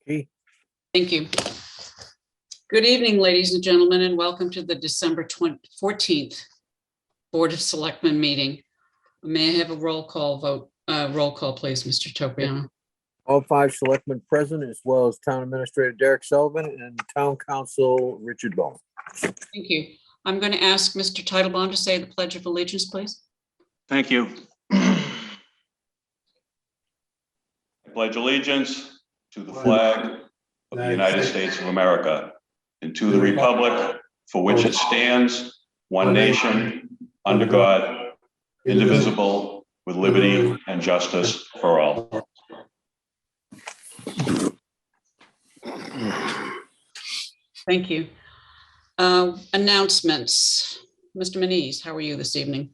Key. Thank you. Good evening, ladies and gentlemen, and welcome to the December 14th Board of Selectmen meeting. May I have a roll call vote? Roll call, please, Mr. Topiano. All 5 selectmen present, as well as Town Administrator Derek Sullivan and Town Council Richard Bone. Thank you. I'm going to ask Mr. Titlebaum to say the Pledge of Allegiance, please. Thank you. I pledge allegiance to the flag of the United States of America and to the republic for which it stands, one nation, under God, indivisible, with liberty and justice for all. Thank you. Announcements. Mr. Manise, how are you this evening?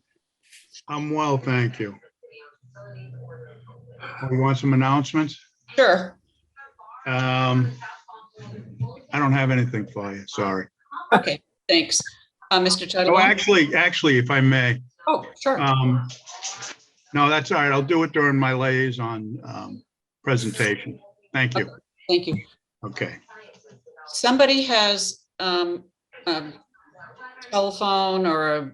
I'm well, thank you. You want some announcements? Sure. I don't have anything for you, sorry. Okay, thanks. Mr. Titlebaum? Oh, actually, if I may. Oh, sure. No, that's all right. I'll do it during my liaison presentation. Thank you. Okay, thank you. Okay. Somebody has a telephone or a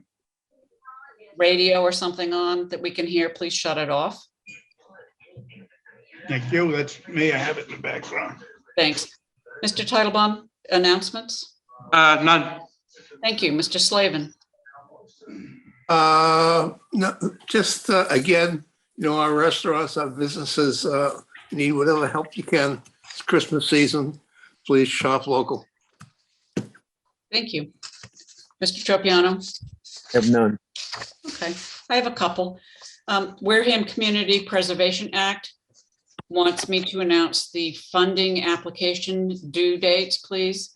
radio or something on that we can hear. Please shut it off. Thank you. That's me. I have it in the background. Thanks. Mr. Titlebaum, announcements? None. Thank you. Mr. Slavin. No, just again, our restaurants, our businesses need whatever help you can. It's Christmas season. Please shop local. Thank you. Mr. Tropiano. Have none. Okay, I have a couple. Wareham Community Preservation Act wants me to announce the funding application due dates, please.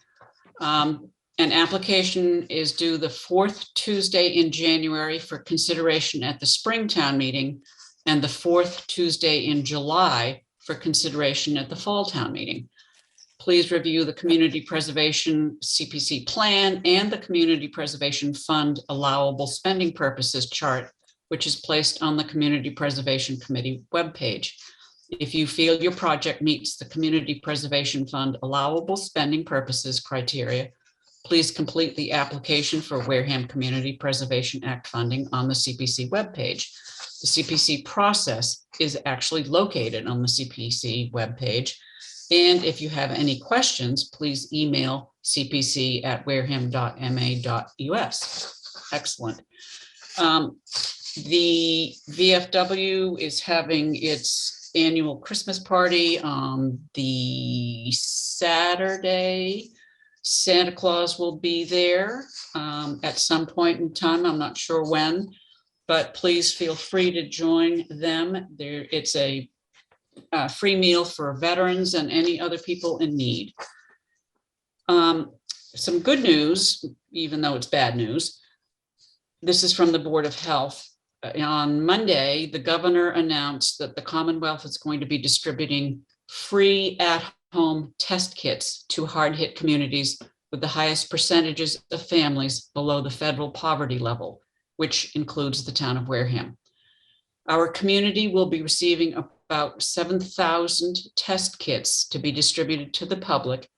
An application is due the 4th Tuesday in January for consideration at the Springtown meeting and the 4th Tuesday in July for consideration at the Fall Town meeting. Please review the Community Preservation CPC plan and the Community Preservation Fund allowable spending purposes chart, which is placed on the Community Preservation Committee webpage. If you feel your project meets the Community Preservation Fund allowable spending purposes criteria, please complete the application for Wareham Community Preservation Act funding on the CPC webpage. The CPC process is actually located on the CPC webpage. And if you have any questions, please email cpc@wareham.ma.us. Excellent. The VFW is having its annual Christmas party on the Saturday. Santa Claus will be there at some point in time. I'm not sure when, but please feel free to join them. It's a free meal for veterans and any other people in need. Some good news, even though it's bad news. This is from the Board of Health. On Monday, the governor announced that the Commonwealth is going to be distributing free at-home test kits to hard-hit communities with the highest percentages of families below the federal poverty level, which includes the town of Wareham. Our community will be receiving about 7,000 test kits to be distributed to the public,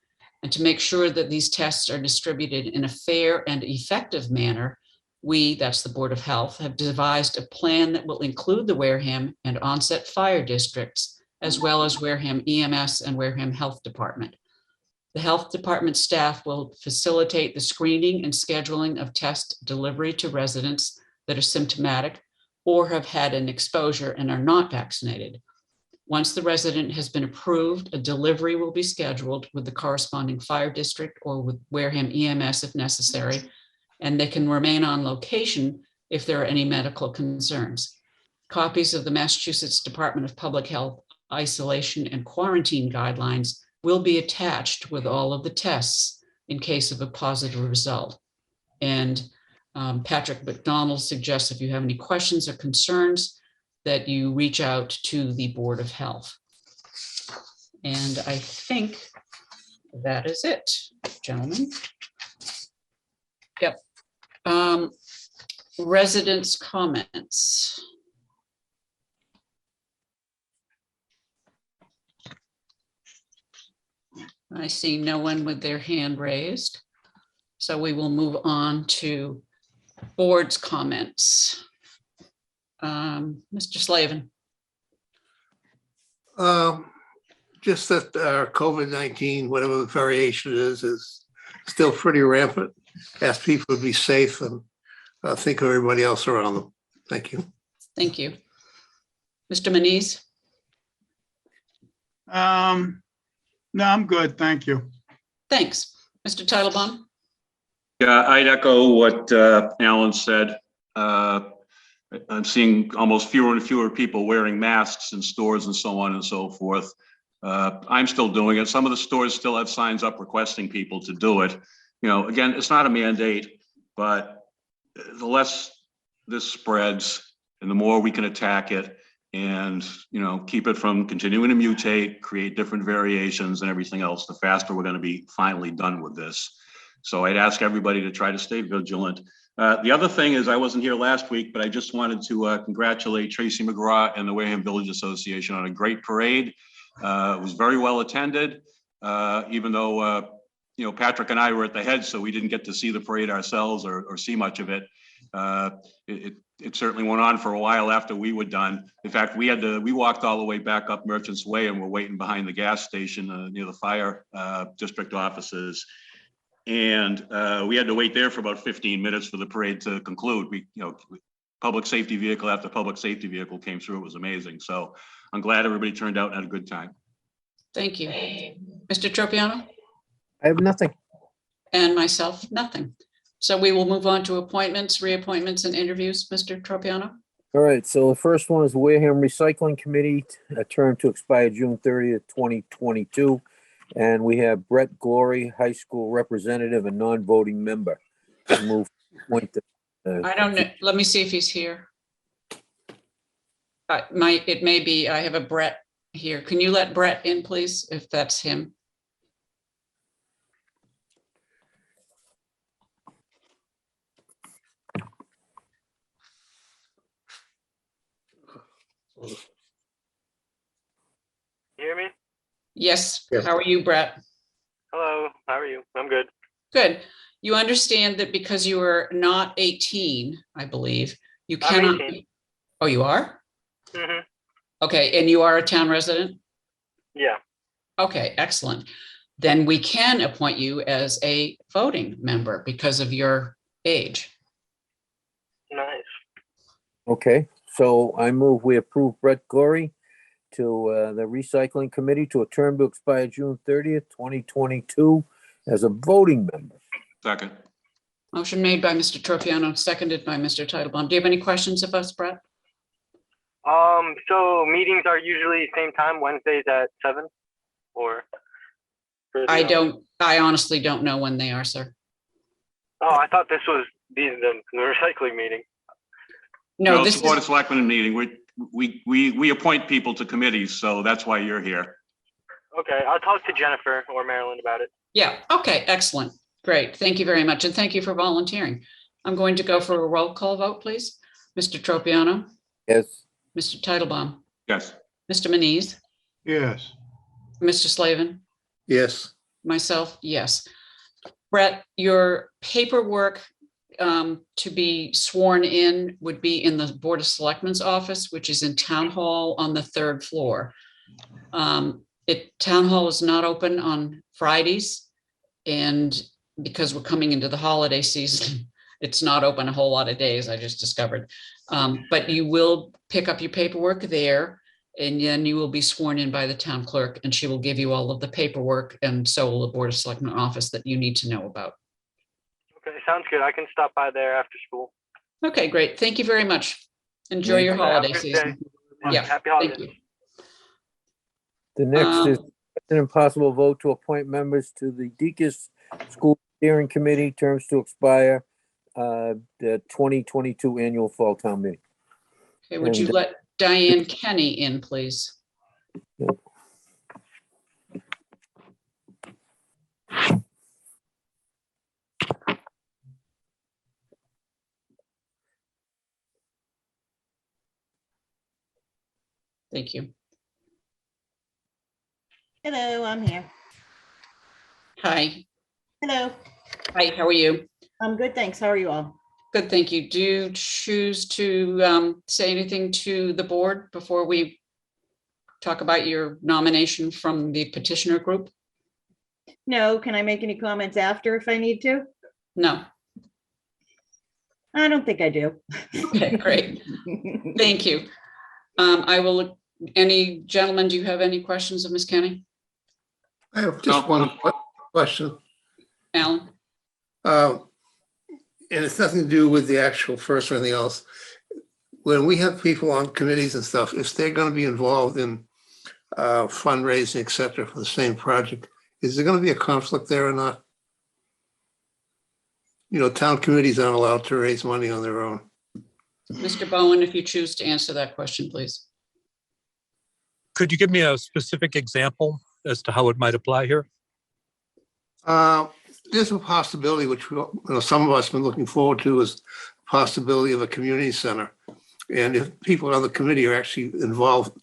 and to make sure that these tests are distributed in a fair and effective manner, we, that's the Board of Health, have devised a plan that will include the Wareham and Onset Fire Districts, as well as Wareham EMS and Wareham Health Department. The Health Department staff will facilitate the screening and scheduling of test delivery to residents that are symptomatic or have had an exposure and are not vaccinated. Once the resident has been approved, a delivery will be scheduled with the corresponding fire district or with Wareham EMS if necessary, and they can remain on location if there are any medical concerns. Copies of the Massachusetts Department of Public Health isolation and quarantine guidelines will be attached with all of the tests in case of a positive result. And Patrick McDonald suggests if you have any questions or concerns that you reach out to the Board of Health. And I think that is it, gentlemen. Yep. Residents' comments. I see no one with their hand raised. So we will move on to board's comments. Mr. Slavin. Just that our COVID-19, whatever the variation is still pretty rampant. Ask people to be safe and think of everybody else around them. Thank you. Thank you. Mr. Manise. No, I'm good. Thank you. Thanks. Mr. Titlebaum. Yeah, I'd echo what Alan said. I'm seeing almost fewer and fewer people wearing masks in stores and so on and so forth. I'm still doing it. Some of the stores still have signs up requesting people to do it. You know, again, it's not a mandate, but the less this spreads and the more we can attack it and, you know, keep it from continuing to mutate, create different variations and everything else, the faster we're going to be finally done with this. So I'd ask everybody to try to stay vigilant. The other thing is, I wasn't here last week, but I just wanted to congratulate Tracy McGraw and the Wareham Village Association on a great parade. It was very well attended, even though, you know, Patrick and I were at the head, so we didn't get to see the parade ourselves or see much of it. It certainly went on for a while after we were done. In fact, we walked all the way back up Merchants Way and we're waiting behind the gas station near the fire district offices. And we had to wait there for about 15 minutes for the parade to conclude. Public safety vehicle after public safety vehicle came through. It was amazing. So I'm glad everybody turned out and had a good time. Thank you. Mr. Tropiano. I have nothing. And myself, nothing. So we will move on to appointments, reappointments, and interviews. Mr. Tropiano. All right, so the first one is Wareham Recycling Committee, a term to expire June 30th, 2022. And we have Brett Glory, high school representative and non-voting member. Move point to, I don't know. Let me see if he's here. It may be, I have a Brett here. Can you let Brett in, please, if that's him? You hear me? Yes. Yes. How are you, Brett? Hello, how are you? I'm good. Good. You understand that because you are not 18, I believe, you I'm cannot. 18. Oh, you are? Mm-hmm. Okay, and you are a town resident? Yeah. Okay, excellent. Then we can appoint you as a voting member because of your age. Nice. okay, so I move we approve Brett Glory to the Recycling Committee to a term to expire June 30th, 2022 as a voting member. Second. Motion made by Mr. Tropiano, seconded by Mr. Titlebaum. Do you have any questions of us, Brett? So meetings are usually same time, Wednesdays at 7 or? I honestly don't know when they are, sir. Oh, I thought this was the recycling meeting. No, It's this the Board is, of Selectmen meeting. We appoint people to committees, so that's why you're here. Okay, I'll talk to Jennifer or Marilyn about it. yeah, okay, excellent. Great, thank you very much, and thank you for volunteering. I'm going to go for a roll call vote, please. Mr. Tropiano, Yes, Mr. Titlebaum, Yes. Mr. Manise, Yes. Mr. Slavin, Yes. myself, yes. Brett, your paperwork to be sworn in would be in the Board of Selectmen's office, which is in Town Hall on the 3rd floor. Town Hall is not open on Fridays, and because we're coming into the holiday season, it's not open a whole lot of days, I just discovered. But you will pick up your paperwork there, and then you will be sworn in by the town clerk, and she will give you all of the paperwork, and so will the Board of Selectmen office that you need to know about. Okay, sounds good. I can stop by there after school. Okay, great. Thank you very much. Enjoy your Okay, have a holiday good season. day. Yeah, Happy thank holidays. you. the next is Um, an impossible vote to appoint members to the Deacon's School Steering Committee, terms to expire the 2022 annual fall town meeting. Okay, would you And- let Diane Kenny in, please? Thank you. Hello, I'm here. Hi. Hello, Hi, how are you? I'm good, thanks. How are you all? Good, thank you. Do you choose to say anything to the board before we talk about your nomination from the petitioner group? No, can I make any comments after if I need to? No. I don't think I do. Okay, great. Thank you. I will, any gentlemen, do you have any questions of Ms. Kenny? I have just one question. Alan? And it's nothing to do with the actual first or anything else. When we have people on committees and stuff, if they're going to be involved in fundraising, et cetera, for the same project, is there going to be a conflict there or not? You know, town committees aren't allowed to raise money on their own. Mr. Bowen, if you choose to answer that question, please. Could you give me a specific example as to how it might apply here? There's a possibility, which some of us have been looking forward to, is the possibility of a community center. And if people on the committee are actually involved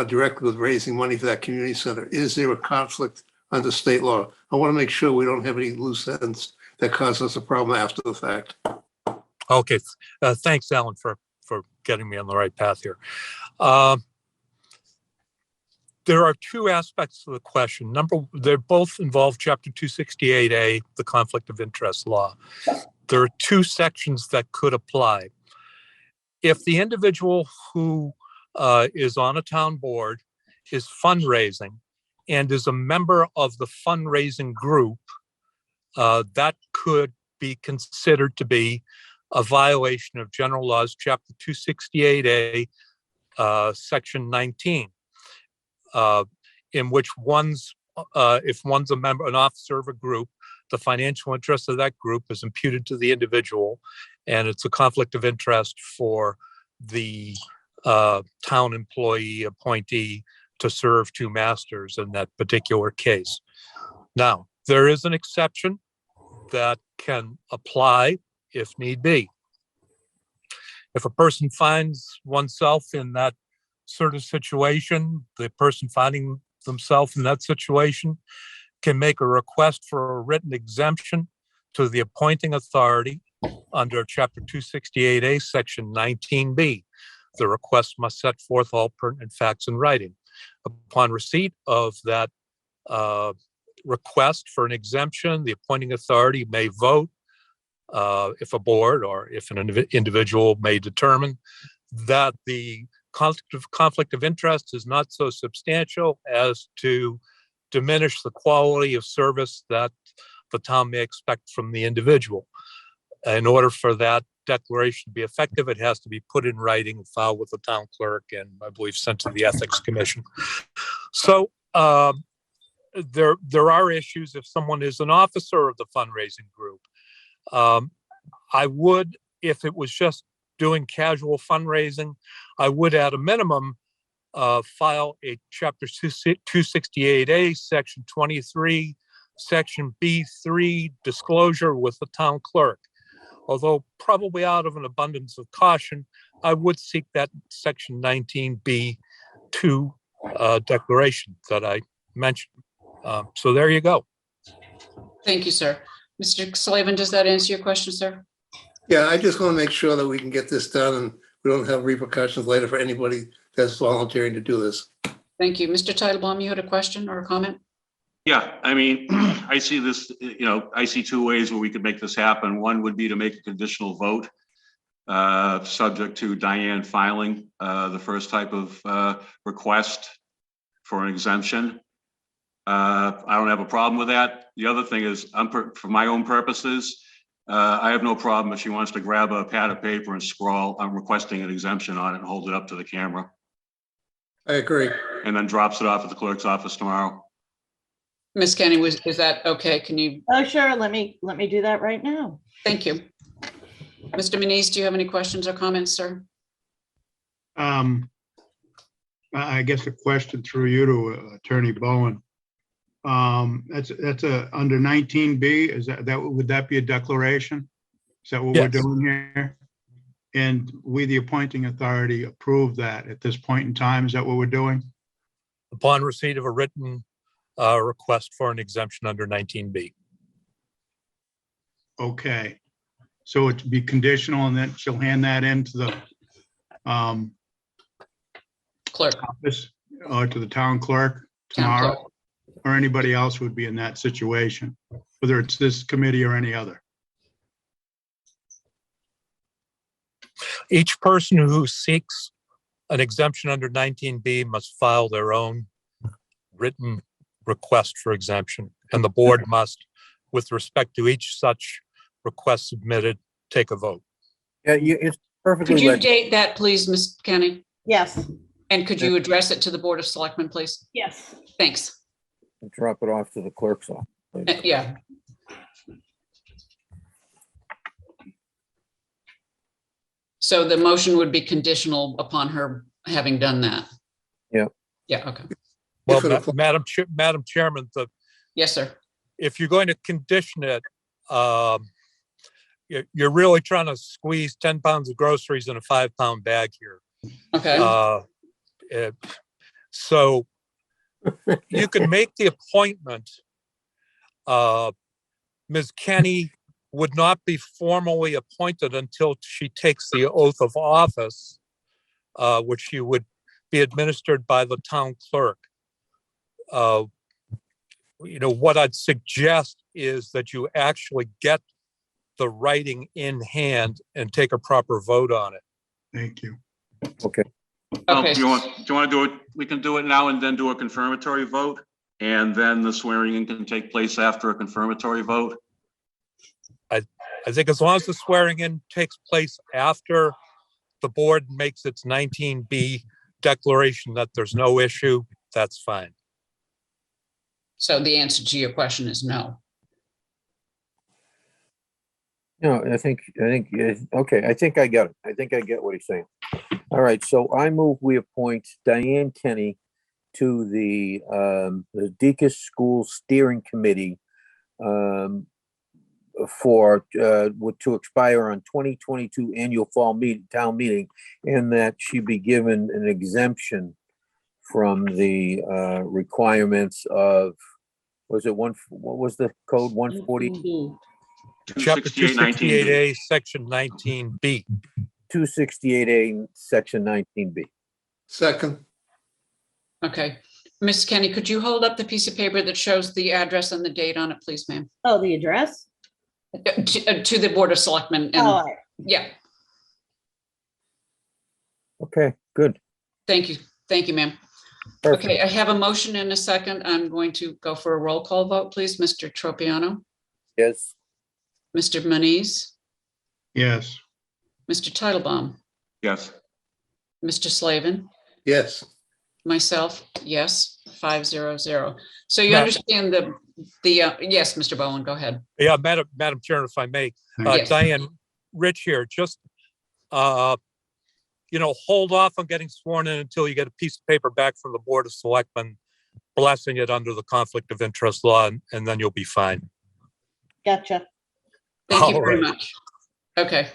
directly with raising money for that community center, is there a conflict under state law? I want to make sure we don't have any loose ends that cause us a problem after the fact. Okay, thanks, Alan, for getting me on the right path here. There are two aspects to the question. They both involve Chapter 268A, the Conflict of Interest Law. There are two sections that could apply. If the individual who is on a town board is fundraising and is a member of the fundraising group, that could be considered to be a violation of General Laws, Chapter 268A, Section 19. In which if one's a member, an officer of a group, the financial interest of that group is imputed to the individual, and it's a conflict of interest for the town employee appointee to serve two masters in that particular case. Now, there is an exception that can apply if need be. If a person finds oneself in that sort of situation, the person finding themselves in that situation can make a request for a written exemption to the appointing authority under Chapter 268A, Section 19B. The request must set forth all pertinent facts in writing. Upon receipt of that request for an exemption, the appointing authority may vote if a board or if an individual may determine that the conflict of interest is not so substantial as to diminish the quality of service that the town may expect from the individual. In order for that declaration to be effective, it has to be put in writing and filed with the town clerk and I believe sent to the Ethics Commission. So there are issues if someone is an officer of the fundraising group. I would, if it was just doing casual fundraising, I would at a minimum file a Chapter 268A, Section 23, Section B3 disclosure with the town clerk. Although probably out of an abundance of caution, I would seek that Section 19B2 declaration that I mentioned. So there you go. Thank you, sir. Mr. Slavin, does that answer your question, sir? Yeah, I just want to make sure that we can get this done and we don't have repercussions later for anybody that's volunteering to do this. Thank you. Mr. Titlebaum, you had a question or a comment? Yeah, I mean, I see this, I see two ways where we could make this happen. One would be to make a conditional vote, subject to Diane filing the first type of request for an exemption. I don't have a problem with that. The other thing is, for my own purposes, I have no problem if she wants to grab a pad of paper and scrawl, I'm requesting an exemption on it and hold it up to the camera. I agree. And then drops it off at the clerk's office tomorrow. Ms. Kenny, is that okay? Can you? Oh, sure. Let me do that right now. Thank you. Mr. Manise, do you have any questions or comments, sir? I guess a question through you to Attorney Bowen. That's under 19B. Is that would that be a declaration? Is that what Yes. we're doing here? And we, the appointing authority, approve that at this point in time. Is that what we're doing? Upon receipt of a written request for an exemption under 19B. Okay. So it'd be conditional and then she'll hand that in to the Clerk, office or to the town clerk town clerk. tomorrow? Or anybody else would be in that situation, whether it's this committee or any other? Each person who seeks an exemption under 19B must file their own written request for exemption, and the board must, with respect to each such request submitted, take a vote. Yeah, it's perfectly Could you legible. date that, please, Ms. Kenny? Yes, And could you address it to the Board of Selectmen, please? yes. Thanks. Drop it off to the clerk's office. Yeah. So the motion would be conditional upon her having done that? Yeah. Yeah, okay. Well, If it applies- Madam Chairman, Yes, sir. if you're going to condition it, you're really trying to squeeze 10 pounds of groceries in a 5-pound bag here. Okay, So you can make the appointment. Ms. Kenny would not be formally appointed until she takes the oath of office, which she would be administered by the town clerk. What I'd suggest is that you actually get the writing in hand and take a proper vote on it. Thank you. Okay, okay. Do you want to do it? We can do it now and then do a confirmatory vote. And then the swearing in can take place after a confirmatory vote. I think as long as the swearing in takes place after the board makes its 19B declaration that there's no issue, that's fine. So the answer to your question is no. no, I think, okay, I think I get it. I think I get what he's saying. All right, so I move we appoint Diane Kenny to the Deacon's School Steering Committee to expire on 2022 annual town meeting, and that she be given an exemption from the requirements of, what was the code, 140, Chapter 268A, Section 19B. 268A, Section 19B. Second, Okay. Ms. Kenny, could you hold up the piece of paper that shows the address and the date on it, please, ma'am? Oh, the address? To the Board of Selectmen. And Oh, yeah, Okay, good. thank you. Thank you, ma'am. Perfect. Okay, I have a motion and a second. I'm going to go for a roll call vote, please. Mr. Tropiano, Yes, Mr. Maniz, Yes. Mr. Titlebaum, Yes. Mr. Slavin, yes. myself, yes, 500. So you Madam- understand yes, Mr. Bowen, go ahead. Yeah, Madam Chair, if I may, Yes. Diane, Rich here, just, hold off on getting sworn in until you get a piece of paper back from the Board of Selectmen blessing it under the conflict of interest law, and then you'll be fine. gotcha. Thank you All very right. much. Okay.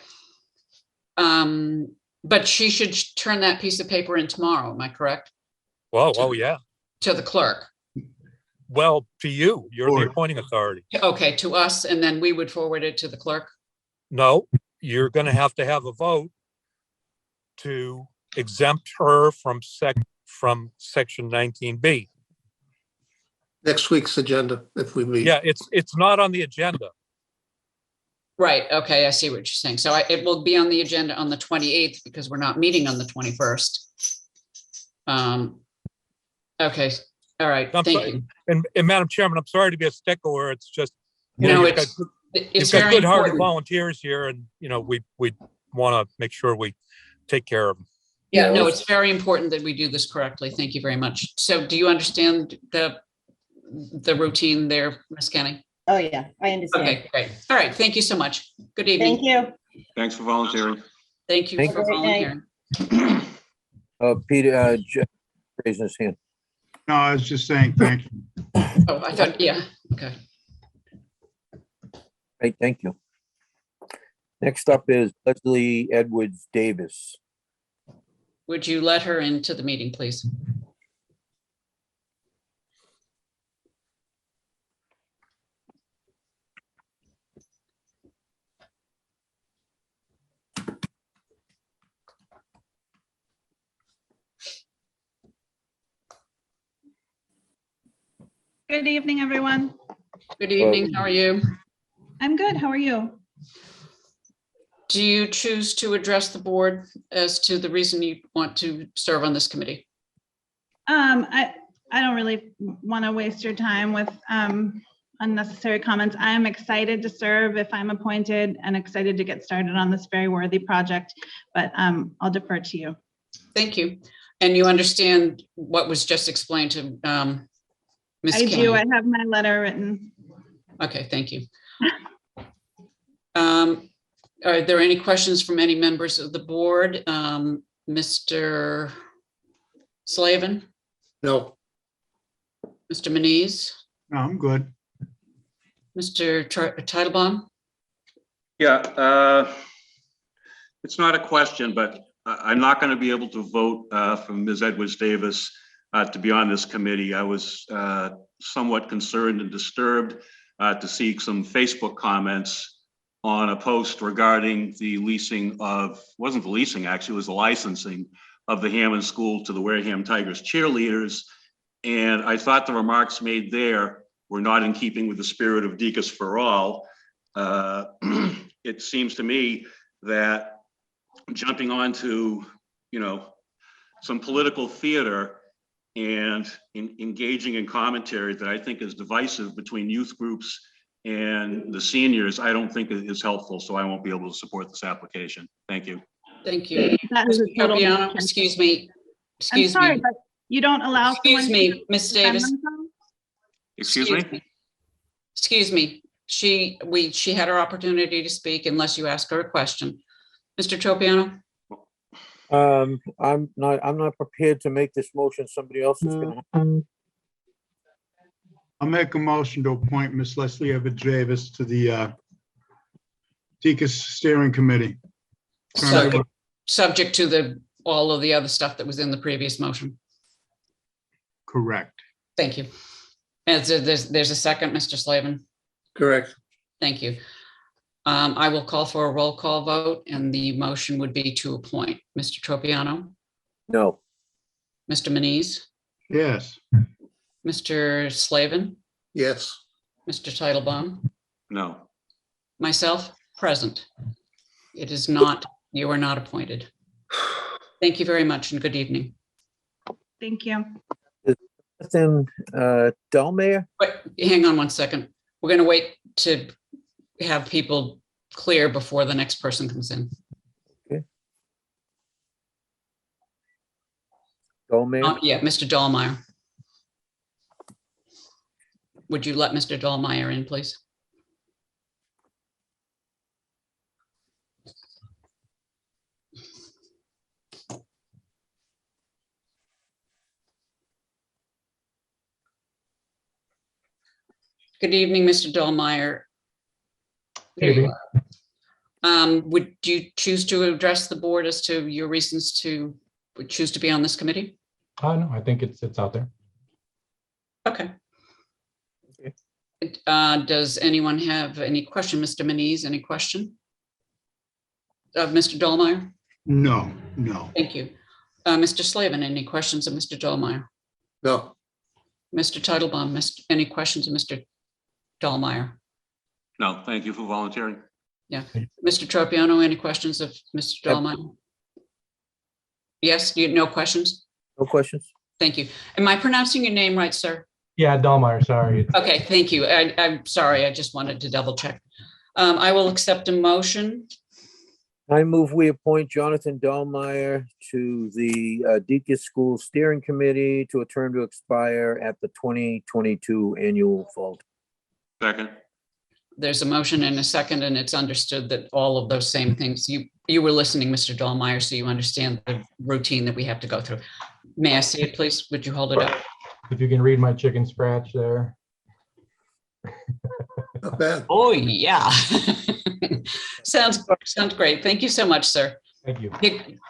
But she should turn that piece of paper in tomorrow, am I correct? Well, oh, yeah. To the clerk. Well, to you, you're the Board. appointing authority. Okay, to us, and then we would forward it to the clerk. No, you're going to have a vote to exempt her from Section 19B. Next week's agenda, if we meet. Yeah, it's not on the agenda. Right, okay, I see what you're saying. So it will be on the agenda on the 28th because we're not meeting on the 21st. Okay, all right, I'm thank sorry. you. And Madam Chairman, I'm sorry to be a stickler. It's just, No, you've got it's you've got very good-hearted important. volunteers here, and we want to make sure we take care of them. Yeah, Yeah, no, let's- it's very important that we do this correctly. Thank you very much. So do you understand the routine there, Ms. Kenny? Oh, yeah, I understand. Okay, great. All right, thank you so much. Good Thank evening. you. Thanks for volunteering. Thank you Thank for you. volunteering. Peter, Jeff raising his hand. No, I was just saying, thank you. Oh, I thought, yeah, okay. Great, thank you. Next up is Leslie Edwards Davis. Would you let her into the meeting, please? Good evening, everyone. Good evening. How are you? I'm good. How are you? Do you choose to address the board as to the reason you want to serve on this committee? I don't really want to waste your time with unnecessary comments. I am excited to serve if I'm appointed and excited to get started on this very worthy project, but I'll defer to you. Thank you. And you understand what was just explained to Ms. I Kane? do. I have my letter written. Okay, thank you. Are there any questions from any members of the board? Mr. Slavin, No, Mr. Manise, No, I'm good. Mr. Titlebaum? Yeah, it's not a question, but I'm not going to be able to vote for Ms. Edwards Davis to be on this committee. I was somewhat concerned and disturbed to see some Facebook comments on a post regarding the leasing of, wasn't the leasing actually, it was the licensing of the Hammond School to the Wareham Tigers cheerleaders. And I thought the remarks made there were not in keeping with the spirit of Deaconess for All. It seems to me that jumping onto, some political theater and engaging in commentary that I think is divisive between youth groups and the seniors, I don't think it is helpful, so I won't be able to support this application. Thank you. Thank you. That is a Mr. total Tropiano, nonsense. excuse me. I'm Excuse sorry, me. but you don't allow someone Excuse me, Ms. defend Davis. themselves? Excuse me? Excuse me. She had her opportunity to speak unless you ask her a question. Mr. Tropiano? I'm not prepared to make this motion. Somebody else is gonna. I'll make a motion to appoint Miss Leslie Edwards Davis to the Deaconess Steering Committee. Subject to all of the other stuff that was in the previous motion. Correct. Thank you. And there's a second, Mr. Slavin. correct. Thank you. I will call for a roll call vote, and the motion would be to appoint Mr. Tropiano, No, Mr. Manise, Yes. Mr. Slavin, Yes, Mr. Titlebaum, No. myself, present. It is not, you are not appointed. Thank you very much and good evening. Thank you. then, Delmare? Wait, hang on one second. We're going to wait to have people clear before the next person comes in. Delmare? Yeah, Mr. Dahlmeyer. Would you let Mr. Dahlmeyer in, please? Good evening, Mr. Dahlmeyer. There you are. Would you choose to address the board as to your reasons to choose to be on this committee? No, I think it's out there. Okay. Does anyone have any question? Mr. Manise, any question? Of Mr. Dahlmeyer? No. Thank you. Mr. Slavin, any questions of Mr. Dahlmeyer? no, Mr. Titlebaum, any questions of Mr. Dahlmeyer? No, thank you for volunteering. Yeah. Mr. Tropiano, any questions of Mr. Dahlmeyer? Yes, no questions? No questions? Thank you. Am I pronouncing your name right, sir? Yeah, Dahlmeyer, sorry. Okay, thank you. I'm sorry, I just wanted to double check. I will accept a motion. I move we appoint Jonathan Delmeyer to the Deaconess School Steering Committee to a term to expire at the 2022 annual vote. Second. There's a motion and a second, and it's understood that all of those same things, you were listening, Mr. Dahlmeyer, so you understand the routine that we have to go through. May I see it, please? Would you hold it up? If you can read my chicken scratch there. not bad. Oh, yeah. Sounds great. Thank you so much, sir. Thank you.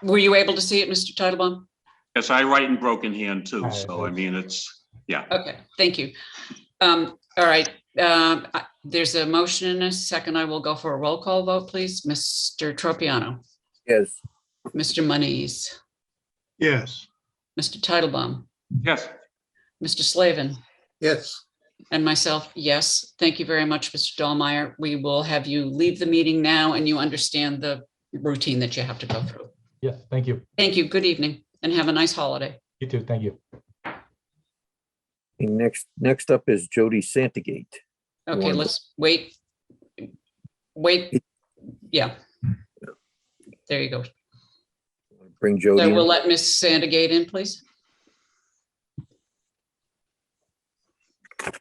Were you able to see it, Mr. Titlebaum? Yes, I write in broken hand too, All right, so I mean, it's, yeah. Okay, thank you. All right, there's a motion and a second. I will go for a roll call vote, please. Mr. Tropiano, Yes. Mr. Manise, Yes. Mr. Titlebaum, Yes. Mr. Slavin, Yes, And myself, yes. Thank you very much, Mr. Dahlmeyer. We will have you leave the meeting now and you understand the routine that you have to go through. Yes, thank you. Thank you. Good evening and have a nice holiday. You too, thank you. And next up is Jody Santagate. Okay, One. let's wait. Wait. Yeah. There you go. Bring Jody So we'll in. let Ms. Santagate in, please. I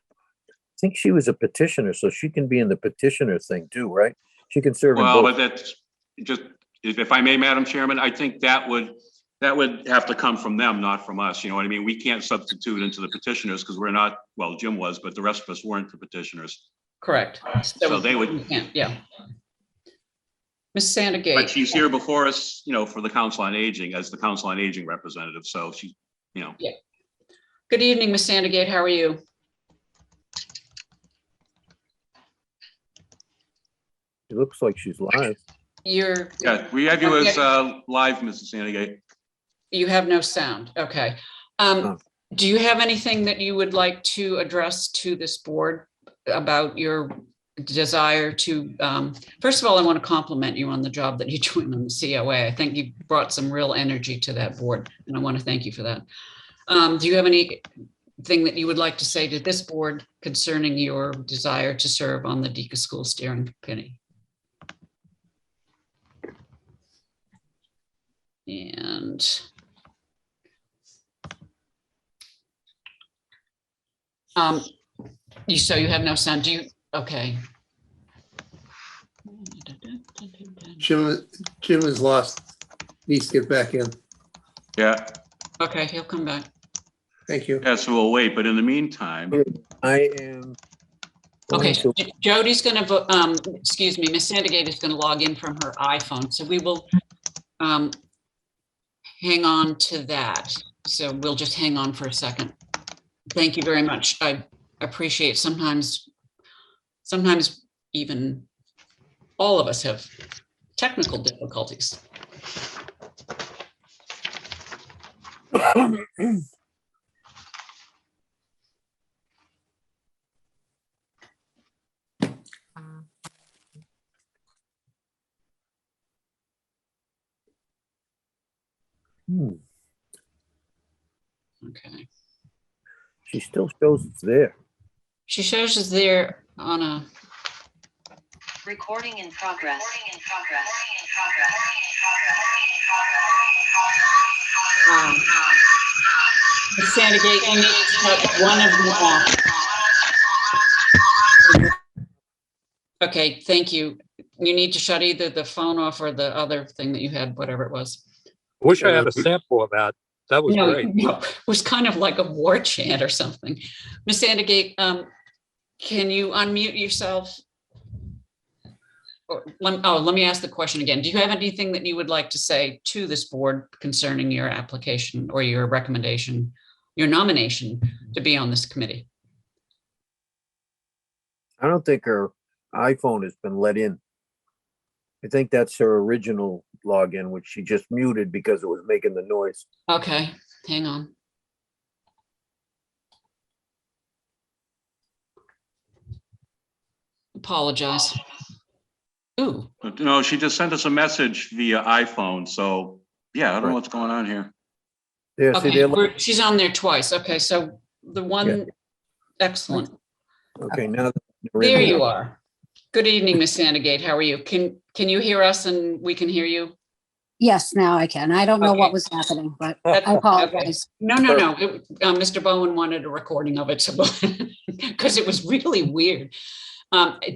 think she was a petitioner, so she can be in the petitioner thing too, right? She can serve in Well, both. but that's just, if I may, Madam Chairman, I think that would have to come from them, not from us. You know what I mean? We can't substitute into the petitioners because we're not, well, Jim was, but the rest of us weren't the petitioners. Correct. So they would- we can't, yeah. Ms. But Santagate, she's here before us, you know, for the Council on Aging, as the Council on Aging representative. So she, you know. good evening, Ms. Santagate. How are you? It looks like she's live. You're, Yeah, we have you as live, Mrs. Santagate. you have no sound. Okay. Do you have anything that you would like to address to this board about your desire to, first of all, I want to compliment you on the job that you're doing on the COA. I think you brought some real energy to that board, and I want to thank you for that. Do you have anything that you would like to say to this board concerning your desire to serve on the Deacon School Steering Committee? And so you have no sound. Do you? Okay. Jim is lost. Needs to get back in. Yeah, Okay, he'll come back. Thank you. yeah, so we'll wait. But in the meantime, I am. Okay, going to- Jody's gonna vote, excuse me, Ms. Santagate is gonna log in from her iPhone, so we will hang on to that. So we'll just hang on for a second. Thank you very much. I appreciate sometimes even all of us have technical difficulties. Okay. She still shows it's there. She shows us there on a, Recording in progress. Ms. Santagate, you need to cut one of them off. Okay, thank you. You need to shut either the phone off or the other thing that you had, whatever it was. Wish I had a sample of that. That was No, great. no, it was kind of like a war chant or something. Ms. Santagate, can you unmute yourself? Or, let me ask the question again. Do you have anything that you would like to say to this board concerning your application or your recommendation, your nomination to be on this committee? I don't think her iPhone has been let in. I think that's her original login, which she just muted because it was making the noise. Okay, hang on. Apologize. Ooh, no, she just sent us a message via iPhone. So yeah, I don't know what's going on here. Yeah, see, okay, they're, she's on there twice. Okay, so the one, excellent. okay, now. There you are. Good evening, Ms. Santagate. How are you? Can you hear us and we can hear you? Yes, now I can. I don't know Okay. what was happening, but That's- I apologize. No. Mr. Bowen wanted a recording of it, so because it was really weird.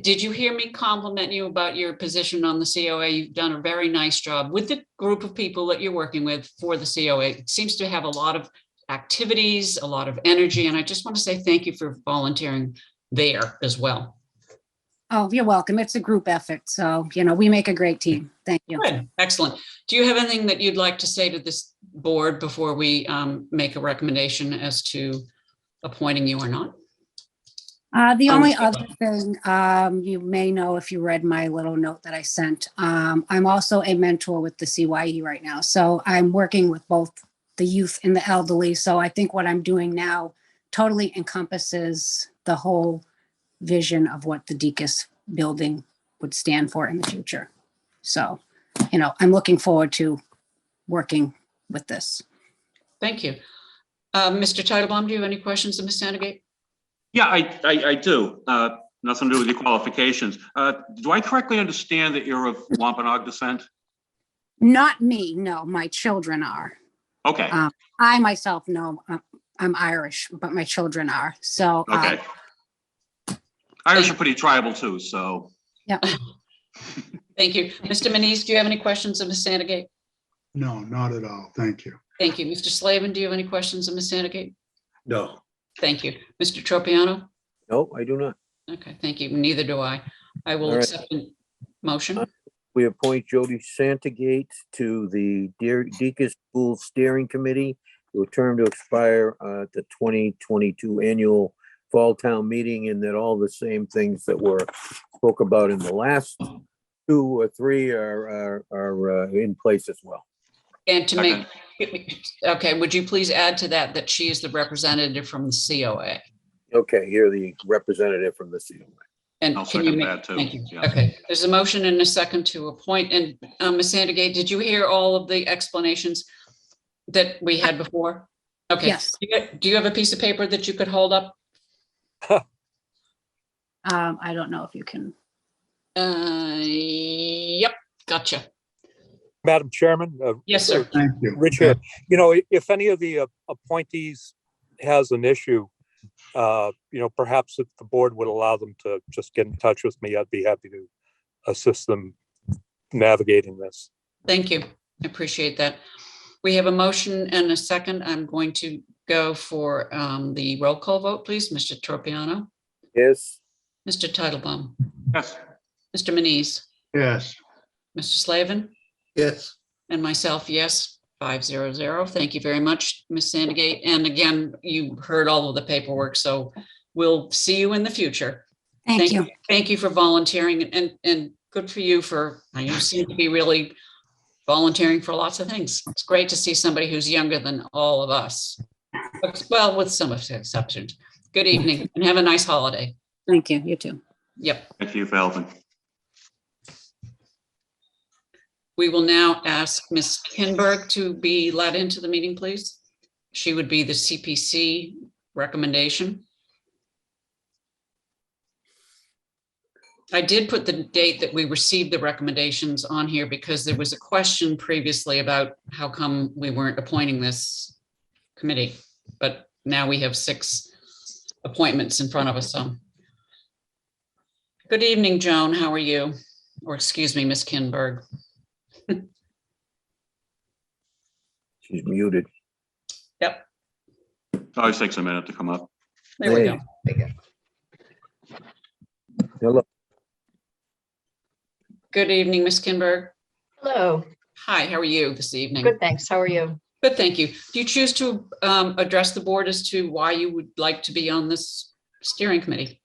Did you hear me compliment you about your position on the COA? You've done a very nice job with the group of people that you're working with for the COA. It seems to have a lot of activities, a lot of energy, and I just want to say thank you for volunteering there as well. Oh, you're welcome. It's a group effort. So, we make a great team. Thank you. Good, excellent. Do you have anything that you'd like to say to this board before we make a recommendation as to appointing you or not? The only other thing you may know if you read my little note that I sent, I'm also a mentor with the CYE right now. So I'm working with both the youth and the elderly. So I think what I'm doing now totally encompasses the whole vision of what the Deacon's building would stand for in the future. So, I'm looking forward to working with this. Thank you. Mr. Titlebaum, do you have any questions of Ms. Santagate? Yeah, I do. Nothing to do with your qualifications. Do I correctly understand that you're of Wampanoag descent? Not me, no, my children are. Okay, I myself, no, I'm Irish, but my children are. So, okay. Irish are pretty tribal too, so. yeah. Thank you. Mr. Manise, do you have any questions of Ms. Santagate? No, not at all. Thank you. Thank you. Mr. Slavin, do you have any questions of Ms. Santagate? No. Thank you. Mr. Tropiano? No, I do not. Okay, thank you. Neither do I. I will All right. accept the motion. We appoint Jody Santagate to the Deacon's School Steering Committee to a term to expire at the 2022 annual Fall Town Meeting, and that all the same things that were spoke about in the last 2 or 3 are in place as well. And to make, okay, would you please add to that she is the representative from the COA? Okay, you're the representative from the COA. And I'll can you second make, that too. thank you. Yeah. Okay, there's a motion and a second to appoint. And Ms. Santagate, did you hear all of the explanations that we had before? Okay. Yes. Do you have a piece of paper that you could hold up? I don't know if you can. Yep, gotcha. Madam Chairman. Yes, sir. Thank you. Richard, if any of the appointees has an issue, perhaps if the board would allow them to just get in touch with me, I'd be happy to assist them navigating this. Thank you. I appreciate that. We have a motion and a second. I'm going to go for the roll call vote, please. Mr. Tropiano, Yes. Mr. Titlebaum, Yes, Mr. Manise, Yes, Mr. Slavin, Yes. and myself, yes, 500. Thank you very much, Ms. Santagate. And again, you heard all of the paperwork, so we'll see you in the future. Thank you. Thank you for volunteering, and good for you you seem to be really volunteering for lots of things. It's great to see somebody who's younger than all of us. Well, with some exceptions. Good evening and have a nice holiday. Thank you. You too. Yep. thank you for helping. We will now ask Ms. Kinberg to be let into the meeting, please. She would be the CPC recommendation. I did put the date that we received the recommendations on here because there was a question previously about how come we weren't appointing this committee, but now we have 6 appointments in front of us. So, good evening, Joan. How are you? Or excuse me, Ms. Kinberg. She's muted. Yep, Always takes a minute to come up. there we Hey. go. Hello. Good evening, Ms. Kinberg. Hello, Hi, how are you this evening? good, thanks. How are you? Good, thank you. Do you choose to address the board as to why you would like to be on this steering committee?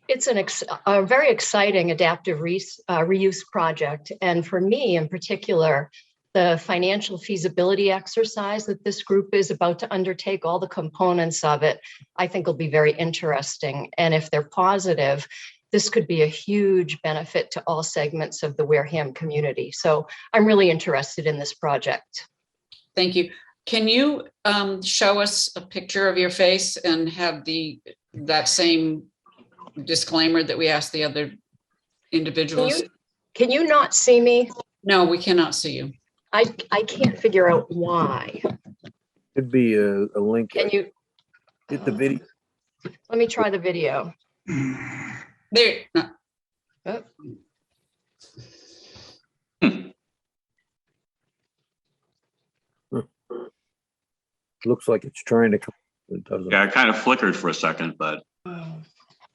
It's a very exciting adaptive reuse project. And for me in particular, the financial feasibility exercise that this group is about to undertake, all the components of it, I think will be very interesting. And if they're positive, this could be a huge benefit to all segments of the Wareham community. So I'm really interested in this project. Thank you. Can you show us a picture of your face and have that same disclaimer that we asked the other individuals? Can you not see me? No, we cannot see you. I can't figure out why. Could be a link. Can you? Hit the video. Let me try the video. There. No. Oh, Looks like it's trying to come. It doesn't. Yeah, it kind of flickered for a second, but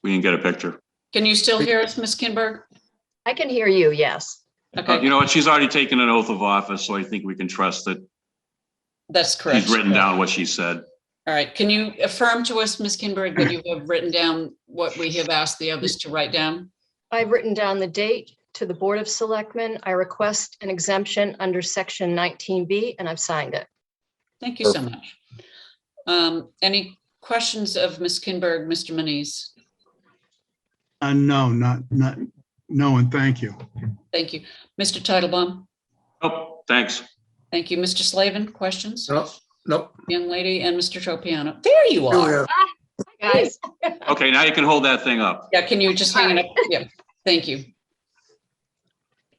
we can get a picture. Can you still hear us, Ms. Kinberg? I can hear you, yes. Okay, You know what? She's already taken an oath of office, so I think we can trust that that's correct. she's written down what she said. All right. Can you affirm to us, Ms. Kinberg, that you have written down what we have asked the others to write down? I've written down the date to the Board of Selectmen. I request an exemption under section 19B and I've signed it. Thank you so much. Any questions of Ms. Kinberg, Mr. Manise? No, no, and thank you. Thank you. Mr. Titlebaum? Oh, thanks. Thank you. Mr. Slavin, questions? No, nope. Young lady and Mr. Tropiano. There you Here we are. are. Guys, Okay, now you can hold that thing up. Yeah, can you just hang it up? Yeah, thank you. A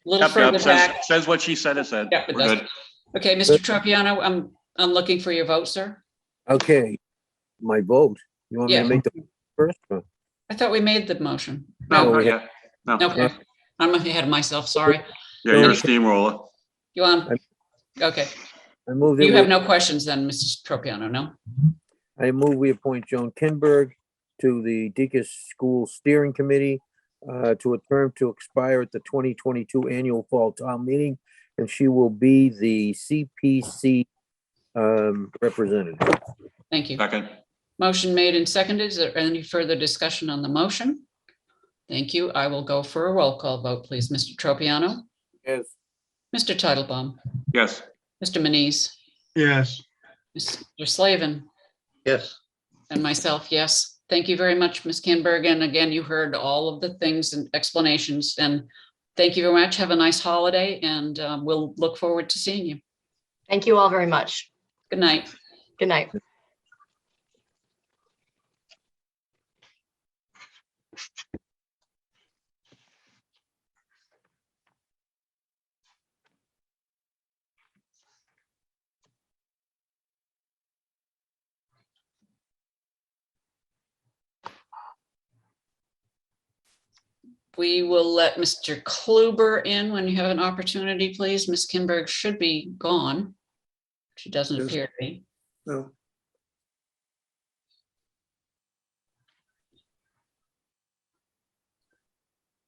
little Yep, further yep, back. says what she said, it said. Yeah, it We're does. good. Okay, Mr. Tropiano, I'm looking for your vote, sir. Okay, my vote. You want me Yeah. to make the first one? I thought we made the motion. No, No, not we yet. No. Okay, I'm ahead of myself, sorry. Yeah, you're a steamroller. You on? Okay, I move that you have we, no questions then, Mrs. Tropiano, no? I move we appoint Joan Kinberg to the Deaconess School Steering Committee to a term to expire at the 2022 annual fall town meeting, and she will be the CPC representative. Thank you. Second. Motion made and seconded. Is there any further discussion on the motion? Thank you. I will go for a roll call vote, please. Mr. Tropiano, Yes. Mr. Titlebaum, Yes. Mr. Manise, Yes, Mr. Slavin, Yes. and myself, yes. Thank you very much, Ms. Kinberg. And again, you heard all of the things and explanations. And thank you very much. Have a nice holiday, and we'll look forward to seeing you. thank you all very much. Good night. Good night. We will let Mr. Kluber in when you have an opportunity, please. Ms. Kinberg should be gone. She doesn't Yes. appear to be. No.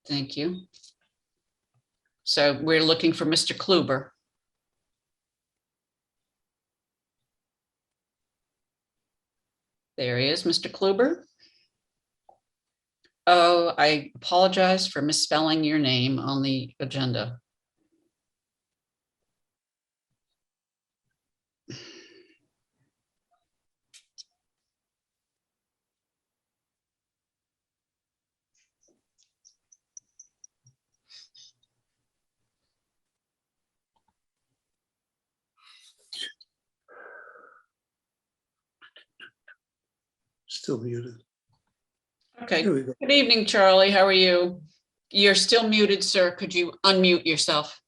Thank you. So we're looking for Mr. Kluber. There he is, Mr. Kluber. Oh, I apologize for misspelling your name on the agenda. Still muted. Okay. Here we go. Good evening, Charlie. How are you? You're still muted, sir. Could you unmute yourself?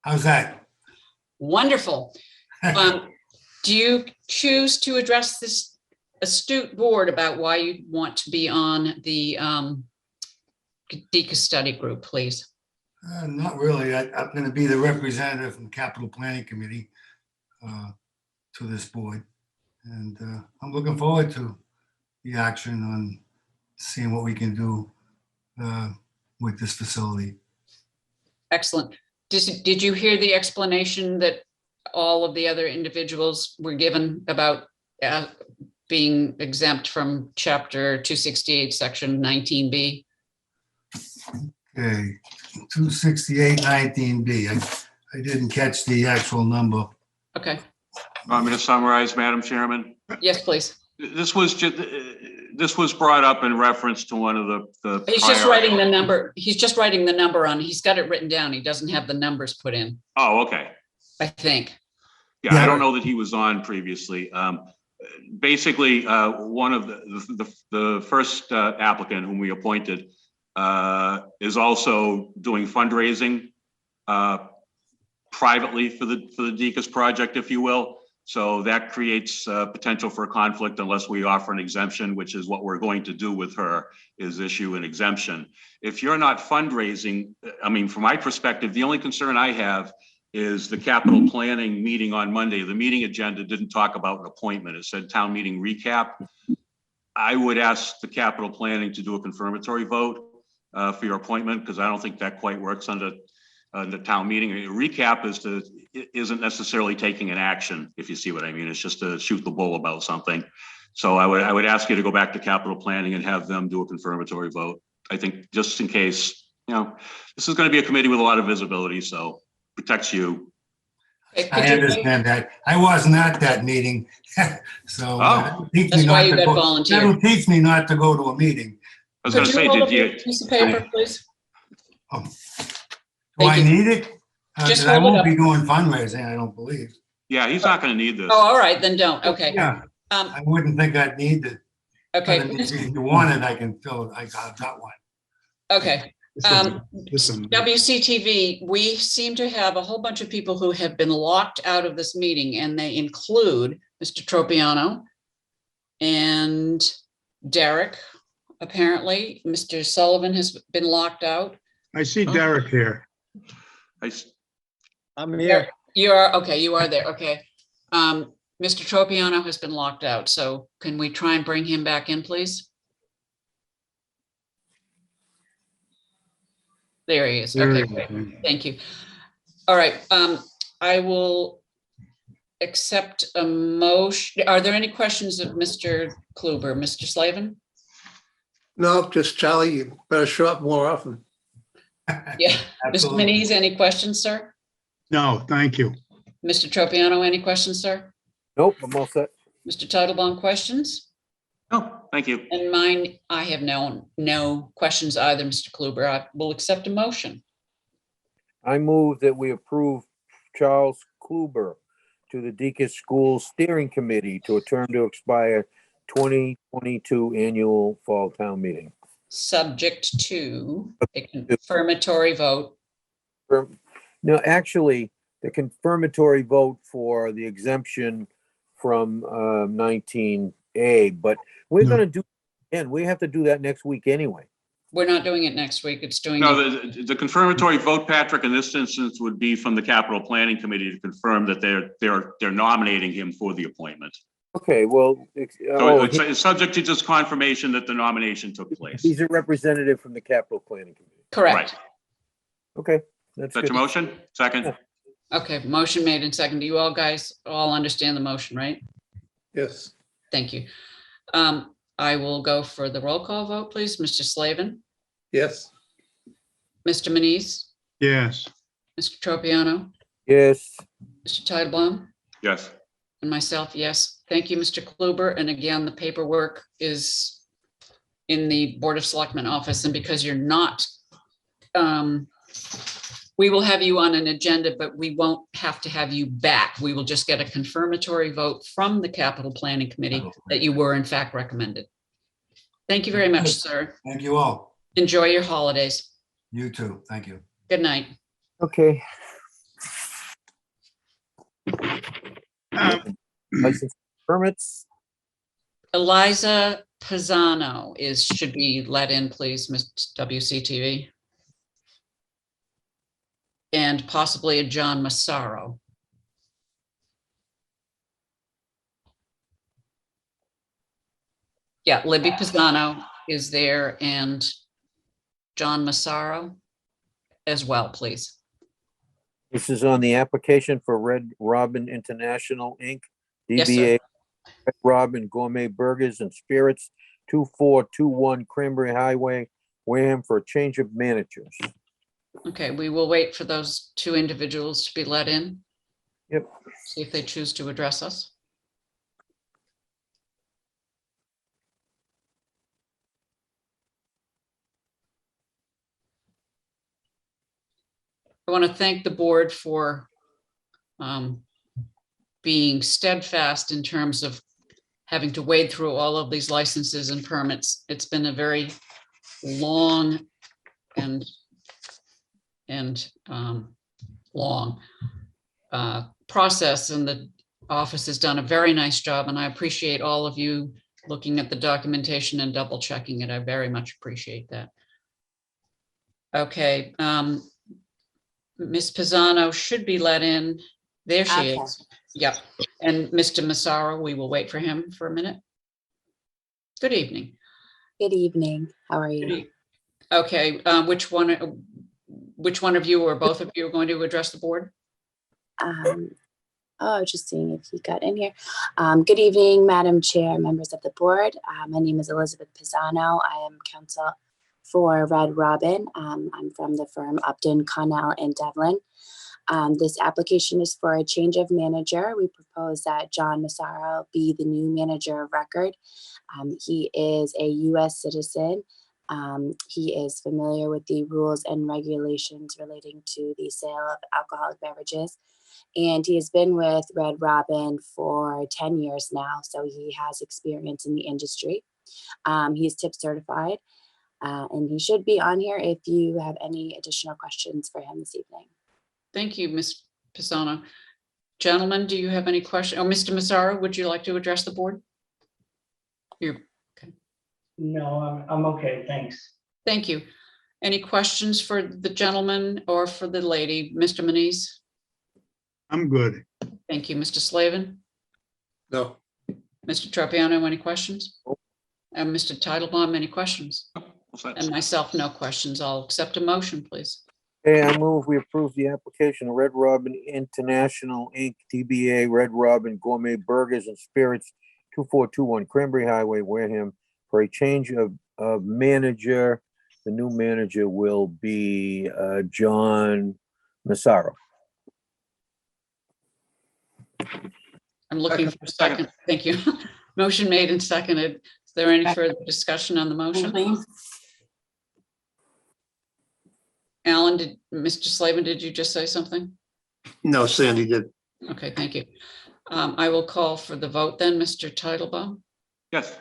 How's that? Wonderful. Do you choose to address this astute board about why you want to be on the DECA study group, please? Not really. I'm going to be the representative from the Capital Planning Committee to this board. And I'm looking forward to the action on seeing what we can do with this facility. Excellent. Did you hear the explanation that all of the other individuals were given about being exempt from Chapter 268, Section 19B? Okay, 268-19B. I didn't catch the actual number. Okay. Want me to summarize, Madam Chairman? Yes, please. This was brought up in reference to one of the. He's just prior- writing the number. He's just writing the number on. He's got it written down. He doesn't have the numbers put in, Oh, okay. I think. Yeah, I don't know that he was on previously. Basically, one of the first applicant whom we appointed is also doing fundraising privately for the DECAS project, if you will. So that creates potential for a conflict unless we offer an exemption, which is what we're going to do with her, is issue an exemption. If you're not fundraising, I mean, from my perspective, the only concern I have is the capital planning meeting on Monday. The meeting agenda didn't talk about an appointment. It said town meeting recap. I would ask the capital planning to do a confirmatory vote for your appointment, because I don't think that quite works under the town meeting. A recap isn't necessarily taking an action, if you see what I mean. It's just to shoot the bull about something. So I would ask you to go back to capital planning and have them do a confirmatory vote. I think just in case, this is going to be a committee with a lot of visibility, so protects you. Okay, could I you- understand that. I wasn't at that meeting. So Oh. That's why you got volunteered. that'll teach me not to go to a meeting. I was Could gonna you say, hold up did your you, piece of paper, please? Do Thank I you. need it? Just 'Cause I hold it won't up. be doing fundraising, I don't believe. yeah, he's not gonna need this. Oh, all right, then don't. Okay. Yeah, Um, I wouldn't think I'd need it. But okay, if you want it, I can fill it. I've got one. okay. This one. WCTV, we seem to have a whole bunch of people who have been locked out of this meeting, and they include Mr. Tropiano and Derek, apparently. Mr. Sullivan has been locked out. I see Derek here. I'm here. You are, okay, you are there, okay. Mr. Tropiano has been locked out, so can we try and bring him back in, please? There he is, There okay, he great, is. thank you. All right, I will accept a motion. Are there any questions of Mr. Kluber? Mr. Slavin? No, just Charlie, you better show up more often. Yeah. Mr. Absolutely. Manise, any questions, sir? No, thank you. Mr. Tropiano, any questions, sir? Nope, I'm all set. Mr. Titlebaum, questions? Oh, thank you. And mine, I have no questions either, Mr. Kluber. I will accept a motion. I move that we approve Charles Kluber to the Deacon's School Steering Committee to a term to expire 2022 annual fall town meeting. Subject to a confirmatory vote. No, actually, the confirmatory vote for the exemption from 19A, but we're No. gonna do, and we have to do that next week anyway. We're not doing it next week. It's doing. No, the confirmatory vote, Patrick, in this instance would be from the Capital Planning Committee to confirm that they're nominating him for the appointment. Okay, well, So it's subject to just confirmation that the nomination took place. he's a representative from the Capital Planning Committee. Correct. Right. Okay, that's Is that good. your motion? Second? Okay, motion made and second. Do you all guys all understand the motion, right? Yes. Thank you. I will go for the roll call vote, please. Mr. Slavin, Yes. Mr. Manise, Yes. Mr. Tropiano, Yes, Mr. Titlebaum, Yes. and myself, yes. Thank you, Mr. Kluber. And again, the paperwork is in the Board of Selectmen office, and because you're not, we will have you on an agenda, but we won't have to have you back. We will just get a confirmatory vote from the Capital Planning Committee that you were in fact recommended. Thank you very much, sir. Thank you all. Enjoy your holidays. You too. Thank you. Good night. okay. Um, License permits, Eliza Pisano should be let in, please, Ms. WCTV. And possibly a John Massaro. Yeah, Libby Pisano is there and John Massaro as well, please. this is on the application for Red Robin International, Inc., Yes, sir. DBA Red Robin Gourmet Burgers and Spirits, 2421 Cranberry Highway, Wareham, for a change of managers. Okay, we will wait for those two individuals to be let in. Yep. See if they choose to address us. I want to thank the board for being steadfast in terms of having to wade through all of these licenses and permits. It's been a very long and long process, and the office has done a very nice job, and I appreciate all of you looking at the documentation and double checking it. I very much appreciate that. Okay, Ms. Pisano should be let in. There she Okay. is. Yep. And Mr. Massaro, we will wait for him for a minute. Good evening. Good evening. How are you? Okay, which one of you or both of you are going to address the board? Just seeing if he got in here. Good evening, Madam Chair, members of the board. My name is Elizabeth Pisano. I am counsel for Red Robin. I'm from the firm Upton, Connell, and Devlin. This application is for a change of manager. We propose that John Massaro be the new manager of record. He is a U.S. citizen. He is familiar with the rules and regulations relating to the sale of alcoholic beverages. And he has been with Red Robin for 10 years now, so he has experience in the industry. He's tip certified, and he should be on here if you have any additional questions for him this evening. Thank you, Ms. Pisano. Gentlemen, do you have any questions? Oh, Mr. Massaro, would you like to address the board? You're okay. No, I'm okay, thanks. Thank you. Any questions for the gentleman or for the lady? Mr. Manise? I'm good. Thank you. Mr. Slavin? No. Mr. Tropiano, any questions? And Mr. Titlebaum, any questions? And myself, no questions. I'll accept a motion, please. Okay, I move we approve the application of Red Robin International Inc., DBA Red Robin Gourmet Burgers and Spirits, 2421 Cranberry Highway, Wareham, for a change of manager. The new manager will be John Massaro. I'm looking for a second. Thank you. Motion made and seconded. Is there any further discussion on the motion? Alan, Mr. Slavin, did you just say something? No, Sandy did. Okay, thank you. I will call for the vote then. Mr. Titlebaum? Yes.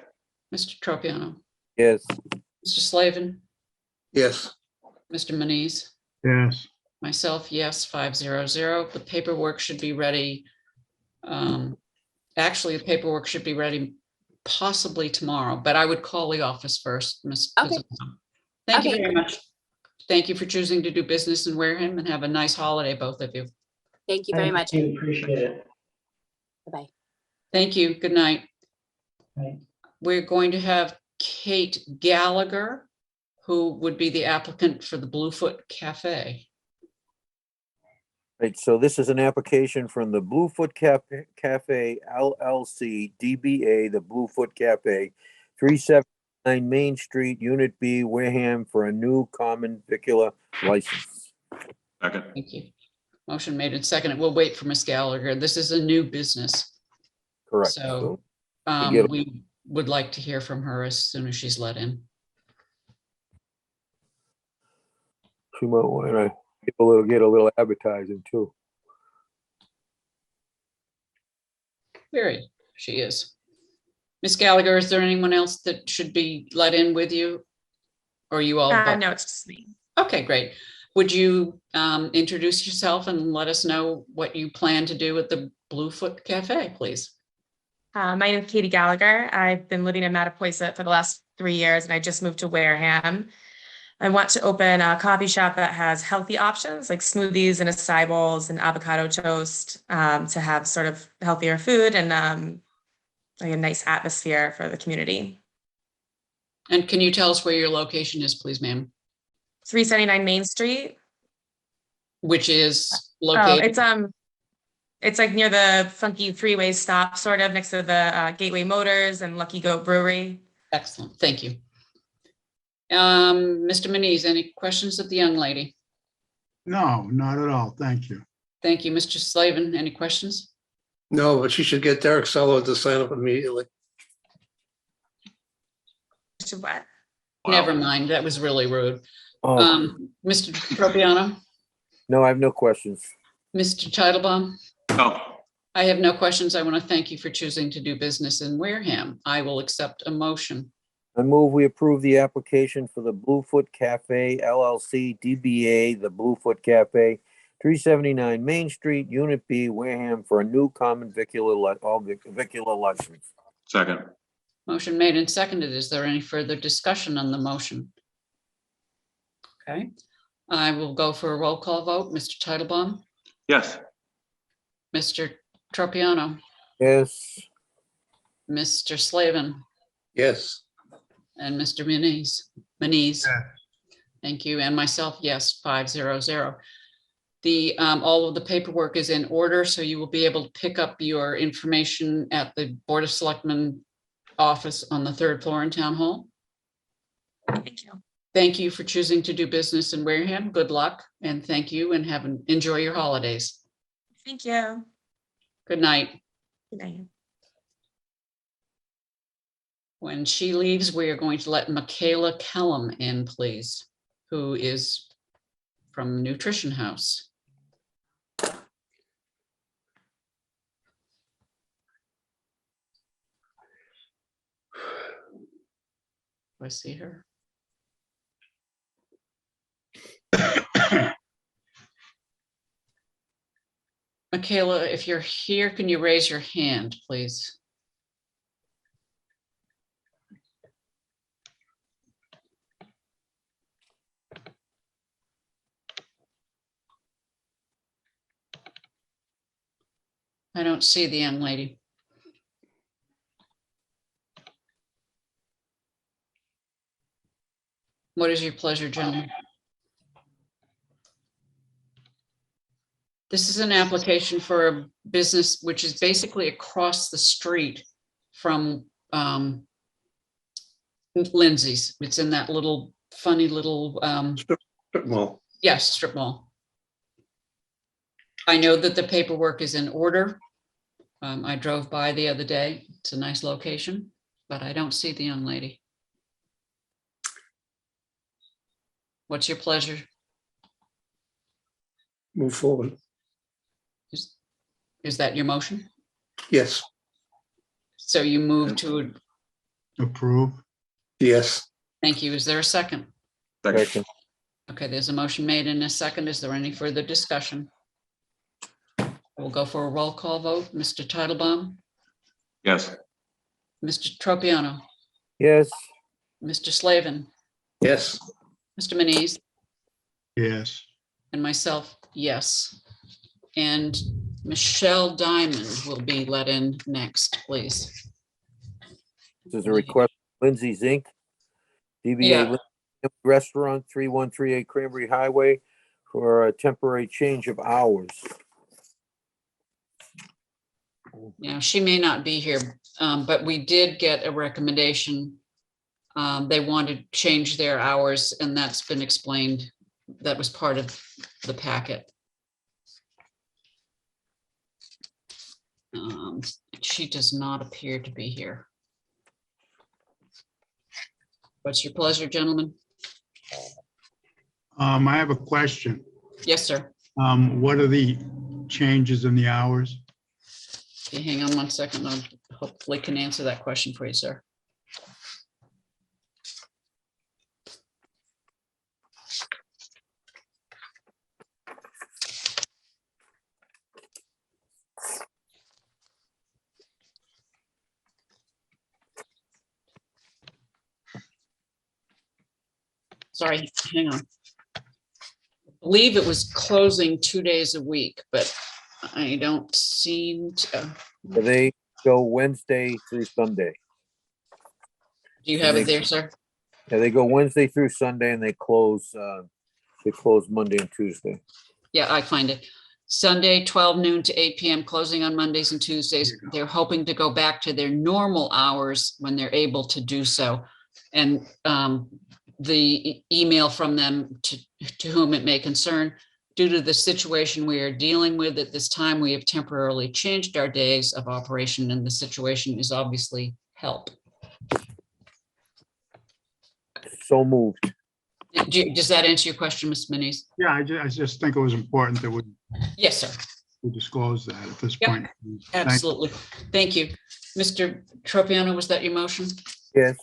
Mr. Tropiano? Yes. Mr. Slavin? Yes. Mr. Manise? Yes. Myself, yes, 500. The paperwork should be ready. Actually, the paperwork should be ready possibly tomorrow, but I would call the office first, Ms. Okay. Pizzano. Thank you Okay. very much. Thank you for choosing to do business in Wareham, and have a nice holiday, both of you. Thank you very much. Appreciate it. Bye-bye. Thank you. Good night. Right. We're going to have Kate Gallagher, who would be the applicant for the Bluefoot Cafe. Right, so this is an application from the Bluefoot Cafe LLC, DBA, the Bluefoot Cafe, 379 Main Street, Unit B, Wareham, for a new common vicular license. Second. Thank you. Motion made and seconded. We'll wait for Ms. Gallagher. This is a new business. Correct. So we would like to hear from her as soon as she's let in. She might want to get a little advertising too. Very, she is. Ms. Gallagher, is there anyone else that should be let in with you? Or are you all? No, it's just me. Okay, great. Would you introduce yourself and let us know what you plan to do at the Bluefoot Cafe, please? My name is Katie Gallagher. I've been living in Mattapoisett for the last 3 years, and I just moved to Wareham. I want to open a coffee shop that has healthy options like smoothies and acai bowls and avocado toast, to have sort of healthier food and like a nice atmosphere for the community. And can you tell us where your location is, please, ma'am? 379 Main Street. Which is located? It's like near the funky three-way stop, sort of next to the Gateway Motors and Lucky Goat Brewery. Excellent, thank you. Mr. Manise, any questions of the young lady? No, not at all. Thank you. Thank you. Mr. Slavin, any questions? No, but she should get Derek Sullivan to sign up immediately. What? Never mind, that was really rude. Oh, Mr. Tropiano? no, I have no questions. Mr. Titlebaum? No. I have no questions. I want to thank you for choosing to do business in Wareham. I will accept a motion. I move we approve the application for the Bluefoot Cafe LLC, DBA, the Bluefoot Cafe, 379 Main Street, Unit B, Wareham, for a new common vicular license. Second. Motion made and seconded. Is there any further discussion on the motion? Okay, I will go for a roll call vote. Mr. Titlebaum? Yes. Mr. Tropiano? Yes. Mr. Slavin? Yes. And Mr. Manise? Manise? Yeah. Thank you. And myself, yes, 500. The all of the paperwork is in order, so you will be able to pick up your information at the Board of Selectmen office on the 3rd floor in Town Hall. Thank you. Thank you for choosing to do business in Wareham. Good luck and thank you and enjoy your holidays. Thank you. Good night. Good night. When she leaves, we are going to let Michaela Kellum in, please, who is from Nutrition House. Do I see her? Michaela, if you're here, can you raise your hand, please? I don't see the young lady. What is your pleasure, gentlemen? This is an application for a business which is basically across the street from Lindsay's. It's in that little funny little Strip mall. yes, strip mall. I know that the paperwork is in order. I drove by the other day. It's a nice location, but I don't see the young lady. What's your pleasure? Move forward. Is that your motion? Yes. So you move to, Approve. Yes. thank you. Is there a second? Second. Okay, there's a motion made in a second. Is there any further discussion? We'll go for a roll call vote. Mr. Titlebaum, Yes. Mr. Tropiano, Yes. Mr. Slavin, Yes. Mr. Manise, Yes. and myself, yes. And Michelle Diamond will be let in next, please. This is a request, Lindsay's Inc., DBA Restaurant, 3138 Cranberry Highway, for a temporary change of hours. Yeah, she may not be here, but we did get a recommendation. They wanted to change their hours, and that's been explained. That was part of the packet. She does not appear to be here. What's your pleasure, gentlemen? I have a question. Yes, sir. What are the changes in the hours? Okay, hang on one second. I hopefully can answer that question for you, sir. Sorry, hang on. I believe it was closing 2 days a week, but I don't seem to. They go Wednesday through Sunday. Do you have it there, sir? Yeah, they go Wednesday through Sunday and they close Monday and Tuesday. Yeah, I find it. Sunday, 12 noon to 8 p.m., closing on Mondays and Tuesdays. They're hoping to go back to their normal hours when they're able to do so. And the email from them to whom it may concern, due to the situation we are dealing with at this time, we have temporarily changed our days of operation, and the situation is obviously help. So moved. Does that answer your question, Ms. Manise? Yeah, I just think it was important that we Yes, sir. disclose that at this Yep, point. absolutely. Thank you. Mr. Tropiano, was that your motion? Yes.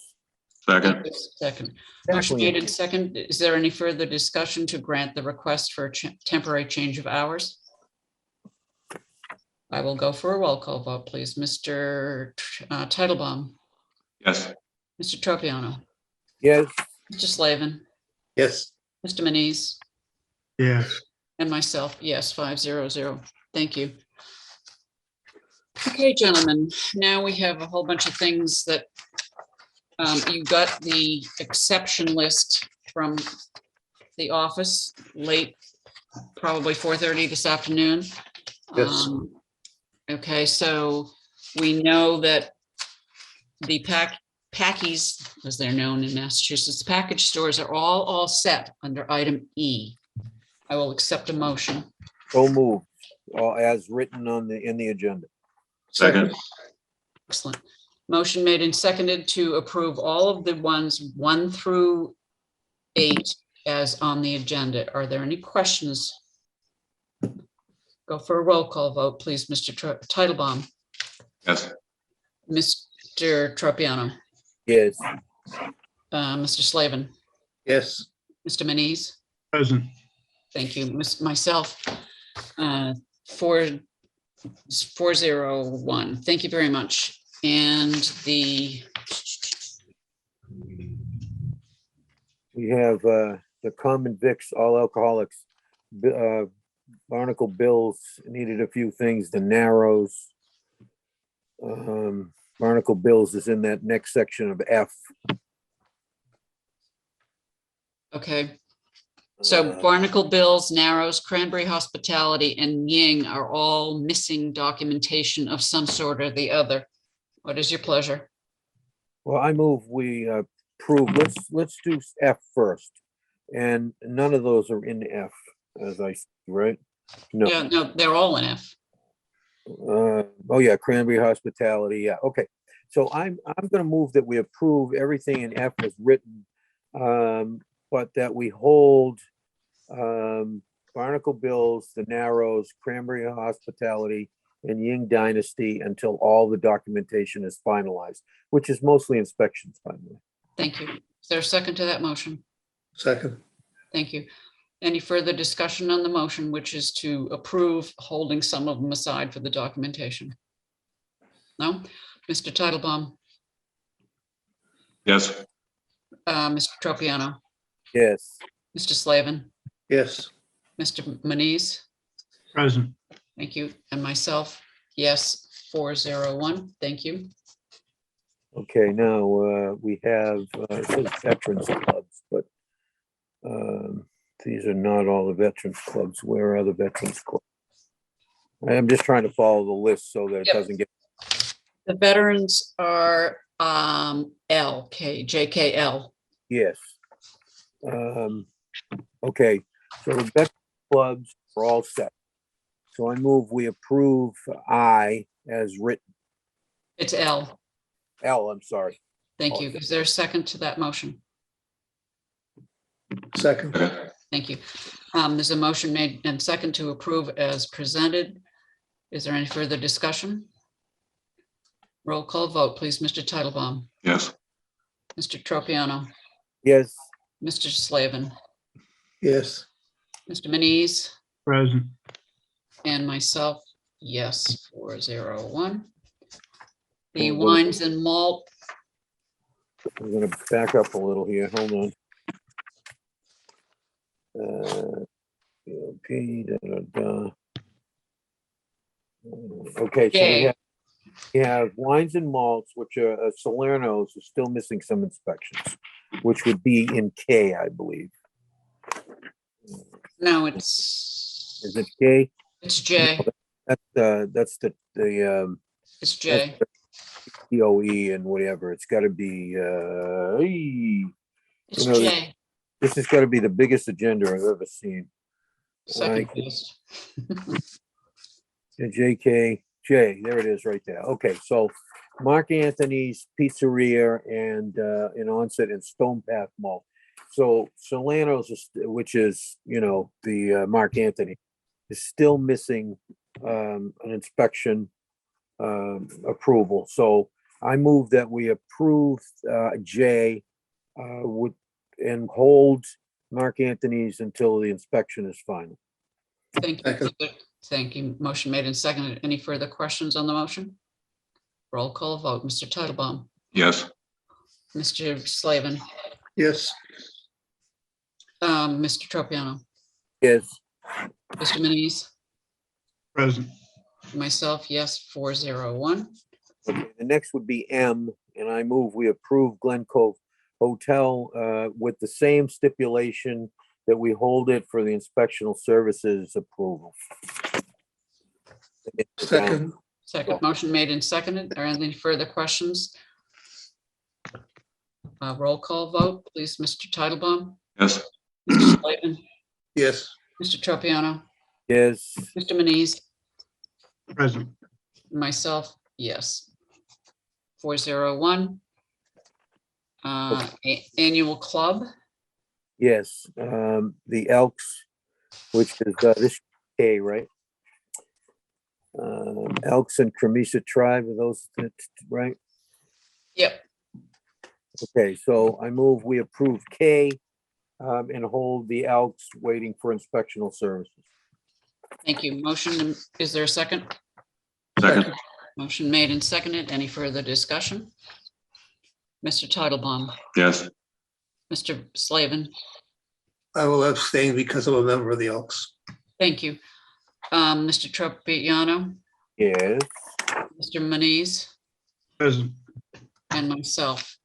Second. Second. Motion made in second. Is there any further discussion to grant the request for a temporary change of hours? I will go for a roll call vote, please. Mr. Titlebaum, Yes. Mr. Tropiano, Yes. Mr. Slavin, Yes. Mr. Manise, Yes. and myself, yes, 500. Thank you. Okay, gentlemen, now we have a whole bunch of things that you got the exception list from the office late, probably 4:30 this afternoon. Yes. Okay, so we know that the Packies as they're known in Massachusetts. Package stores are all set under item E. I will accept a motion. So moved, as written in the agenda. Second. Excellent. Motion made and seconded to approve all of the ones 1 through 8 as on the agenda. Are there any questions? Go for a roll call vote, please, Mr. Titlebaum. Yes. Mr. Tropiano. Yes. Mr. Slavin. Yes. Mr. Manise. Present. Thank you. Myself. 401. Thank you very much. And We have the Common Vicks All Alcoholics. Barnacle Bills needed a few things, the Narrows. Barnacle Bills is in that next section of F. okay. So Barnacle Bills, Narrows, Cranberry Hospitality, and Ying are all missing documentation of some sort or the other. What is your pleasure? Well, I move we approve, let's do F first. And none of those are in F, as I, right? No. Yeah, no, they're all in F. Oh yeah, Cranberry Hospitality, yeah, okay. So I'm gonna move that we approve everything in F as written, but that we hold Barnacle Bills, the Narrows, Cranberry Hospitality, and Ying Dynasty until all the documentation is finalized, which is mostly inspections, by the way. Thank you. Is there a second to that motion? Second. Thank you. Any further discussion on the motion, which is to approve holding some of them aside for the documentation? No? Mr. Titlebaum? Yes. Mr. Tropiano? Yes. Mr. Slavin? Yes. Mr. Manise? Present. Thank you. And myself, yes, 401. Thank you. Okay, now we have it says veterans clubs, but these are not all the veterans clubs. Where are the veterans clubs? I'm just trying to follow the list so that it doesn't get. The veterans are JKL. Yes. Okay, so the veteran clubs are all set. So I move we approve I as written. It's L. L, I'm sorry. Thank you. Is there a second to that motion? Second. Thank you. There's a motion made and second to approve as presented. Is there any further discussion? Roll call vote, please, Mr. Titlebaum. Yes. Mr. Tropiano. Yes. Mr. Slavin. Yes. Mr. Manise. Present. And myself, yes, 401. The wines and malt. I'm gonna back up a little here. Hold on. Okay, so we have wines and malts, which are Salerno's, are still missing some inspections, which would be in K, I believe. No, it's. Is it K? It's J. That's the It's J. DOE and whatever. It's got to be. It's J. This has got to be the biggest agenda I've ever seen. Second Like, best. JK, there it is right there. Okay, so Mark Anthony's Pizzeria and in Onset and Stone Path Mall. So Solano's, which is, the Mark Anthony, is still missing an inspection approval. So I move that we approve J and hold Mark Anthony's until the inspection is final. Thank you. Thank you. Motion made and seconded. Any further questions on the motion? Roll call vote. Mr. Titlebaum. Yes. Mr. Slavin. Yes. Mr. Tropiano. Yes. Mr. Manise. Present. Myself, yes, 401. Okay, the next would be M, and I move we approve Glen Cove Hotel with the same stipulation that we hold it for the inspectional services approval. Second. Second. Motion made and seconded. Are there any further questions? Roll call vote, please, Mr. Titlebaum, Yes. Mr. Slavin, Yes, Mr. Tropiano, Yes, Mr. Manise, Present. myself, yes. 401. Annual club, yes, the Elks, which is this K, right? Elks and Cremisa Tribe, are those, right? yep, Okay, so I move we approve K and hold the Elks waiting for inspectional services. thank you. Motion, is there a second? Second. Motion made and seconded. Any further discussion? Mr. Titlebaum, Yes. Mr. Slavin, I will abstain because I'm a member of the Elks. thank you. Mr. Tropiano, Yes, Mr. Manise, Present. and myself.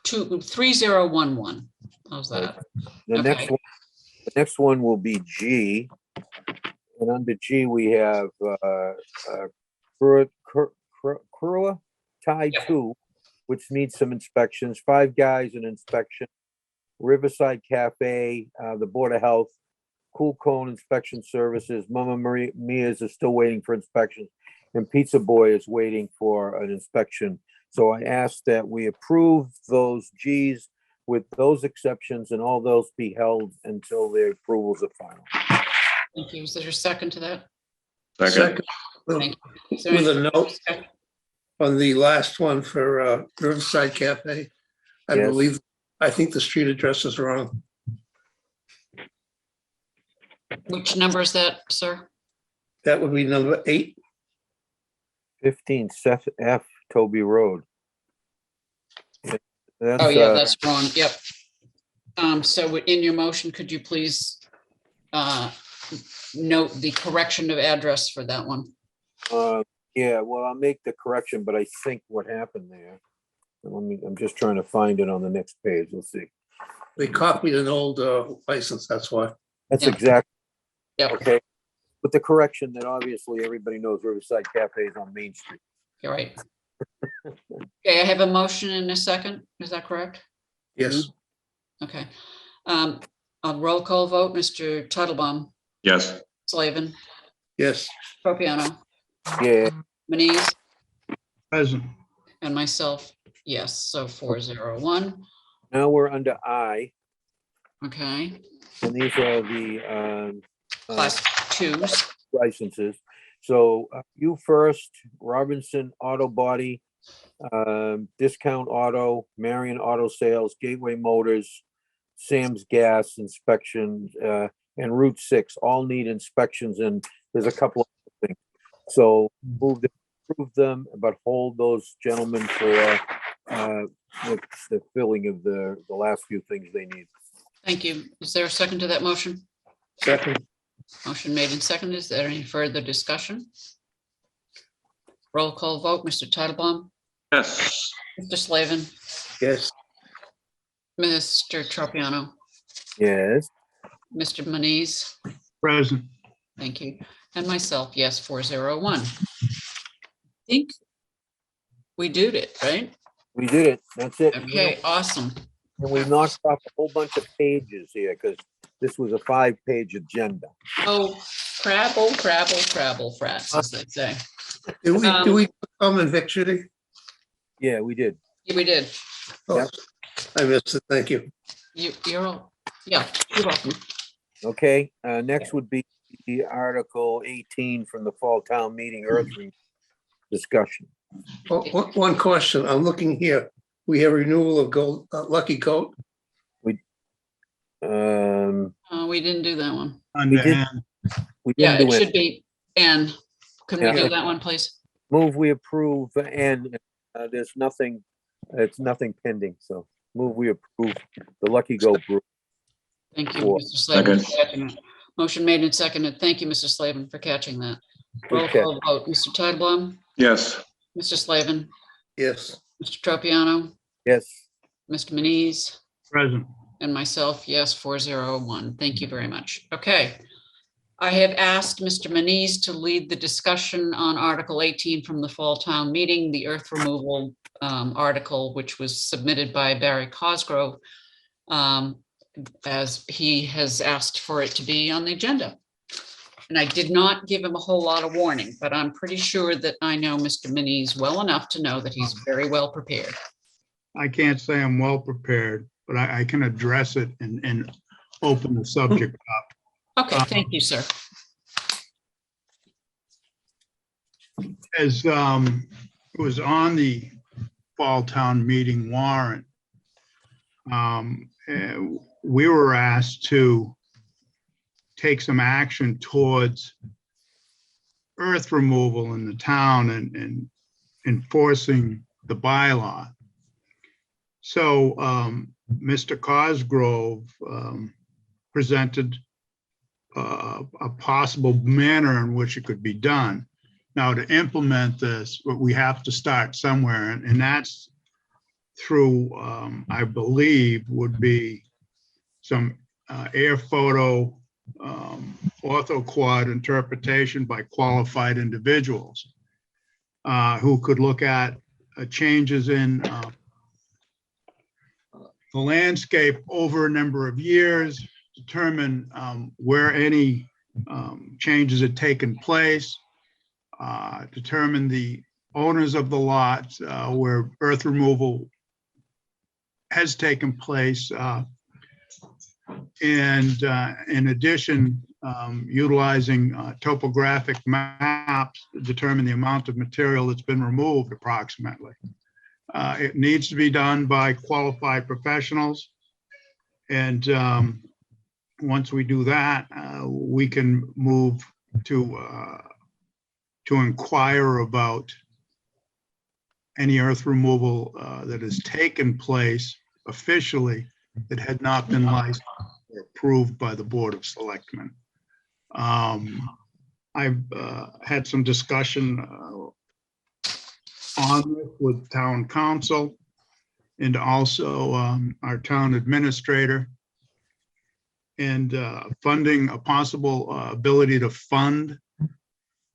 3011. How's that? the next Okay. one, the next one will be G. And under G, we have Kurua Thai 2, which needs some inspections. Five Guys, an inspection. Riverside Cafe, the Board of Health, Cool Cone Inspection Services, Mama Mia's is still waiting for inspections, and Pizza Boy is waiting for an inspection. So I ask that we approve those Gs with those exceptions and all those be held until their approvals are final. Thank you. Is there a second to that? Second. Thank you. Is there With any a note discussion? on the last one for Riverside Cafe, I Yes. believe, I think the street address is wrong. Which number is that, sir? That would be number 8. 15 Seth F. Toby Road. Oh, That's, yeah, that's wrong. Yep. So in your motion, could you please note the correction of address for that one? yeah, well, I'll make the correction, but I think what happened there. I'm just trying to find it on the next page. Let's see. They copied an old license, that's why. That's Yeah. exactly, Yep, okay. With the correction that obviously everybody knows Riverside Cafe is on Main Street. you're right. Okay, I have a motion in a second. Is that correct? Yes, Okay. A roll call vote, Mr. Titlebaum, Yes. Slavin, yes, Tropiano, Yeah, Manise, Present. and myself, yes, so 401. now we're under I, Okay, and these are the class twos. licenses. So you first, Robinson Auto Body, Discount Auto, Marion Auto Sales, Gateway Motors, Sam's Gas Inspection, and Route 6 all need inspections, and there's a couple of things. So move to approve them, but hold those gentlemen for the filling of the last few things they need. Thank you. Is there a second to that motion? second, Motion made and seconded. Is there any further discussion? Roll call vote, Mr. Titlebaum, Yes. Mr. Slavin, yes, Mr. Tropiano, Yes, Mr. Manise, Present. thank you, and myself, yes, 401. I think we did it, right? we did it. That's it. Okay, awesome. And we knocked off a whole bunch of pages here because this was a 5-page agenda. Oh, crabble, frats, as they say. do we common victory? Yeah, we did. We did. Oh, Yep. I missed it, thank you. You're all, yeah, you're welcome. Okay, next would be the Article 18 from the Fall Town Meeting Earth discussion. Oh, one question, I'm looking here, we have renewal of Gold, Lucky Goat, We didn't do that one. Under did. N. We Yeah, didn't it do should be N. Can we Yeah. do that one, please? Move we approve, and there's nothing, it's nothing pending, so move we approve the Lucky Goat Brew. Thank you, Four. Mr. Slavin. for Second. catching it. Motion made and seconded. Thank you, Mr. Slavin, for catching that. Roll Okay. call vote, Mr. Titlebaum, Yes. Mr. Slavin, yes, Mr. Tropiano, Yes, Mr. Manise, Present. and myself, yes, 401. Thank you very much. Okay. I have asked Mr. Manise to lead the discussion on Article 18 from the fall town meeting, the earth removal article, which was submitted by Barry Cosgrove, as he has asked for it to be on the agenda. And I did not give him a whole lot of warning, but I'm pretty sure that I know Mr. Manise well enough to know that he's very well prepared. I can't say I'm well prepared, but I can address it and open the subject up. Okay, thank you, sir. As it was on the fall town meeting warrant, we were asked to take some action towards earth removal in the town and enforcing the bylaw. So Mr. Cosgrove presented a possible manner in which it could be done. Now, to implement this, we have to start somewhere, and that's through, I believe, would be some air photo orthoquad interpretation by qualified individuals who could look at changes in the landscape over a number of years, determine where any changes had taken place, determine the owners of the lots where earth removal has taken place, and in addition, utilizing topographic maps to determine the amount of material that's been removed approximately. It needs to be done by qualified professionals. And once we do that, we can move to inquire about any earth removal that has taken place officially that had not been licensed or approved by the Board of Selectmen. I've had some discussion on this with town council and also our town administrator, and funding, a possible ability to fund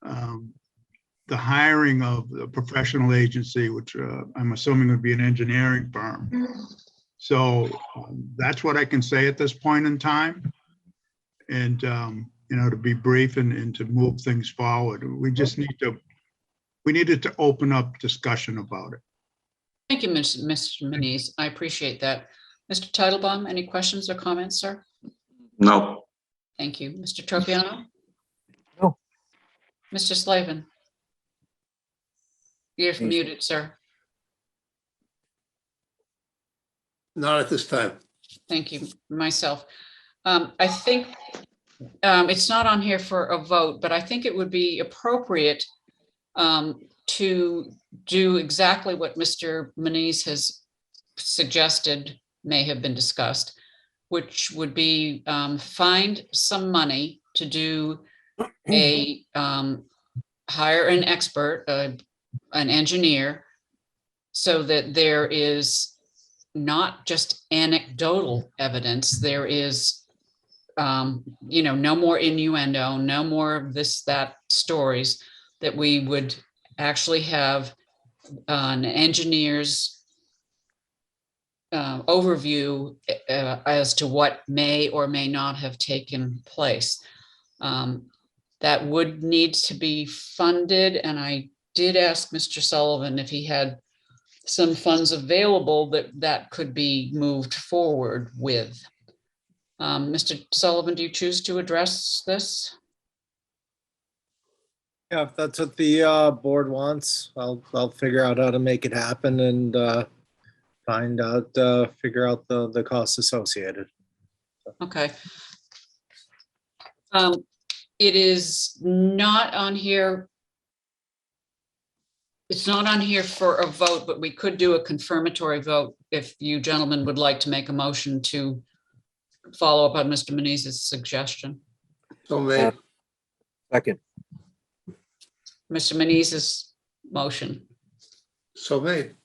the hiring of the professional agency, which I'm assuming would be an engineering firm. So that's what I can say at this point in time. And, to be brief and to move things forward, we just needed to open up discussion about it. Thank you, Mr. Manise. I appreciate that. Mr. Titlebaum, any questions or comments, sir? No. Thank you. Mr. Tropiano? No. Mr. Slavin? You're muted, sir. Not at this time. Thank you. Myself. I think it's not on here for a vote, but I think it would be appropriate to do exactly what Mr. Manise has suggested may have been discussed, which would be find some money to do a hire an expert, an engineer, so that there is not just anecdotal evidence. There is, no more innuendo, no more of this, that stories, that we would actually have an engineer's overview as to what may or may not have taken place. That would need to be funded, and I did ask Mr. Sullivan if he had some funds available that could be moved forward with. Mr. Sullivan, do you choose to address this? Yeah, if that's what the board wants, I'll figure out how to make it happen and figure out the costs associated. Okay. It is not on here. It's not on here for a vote, but we could do a confirmatory vote if you gentlemen would like to make a motion to follow up on Mr. Manise's suggestion. So made. Second. Mr. Manise's motion, So made.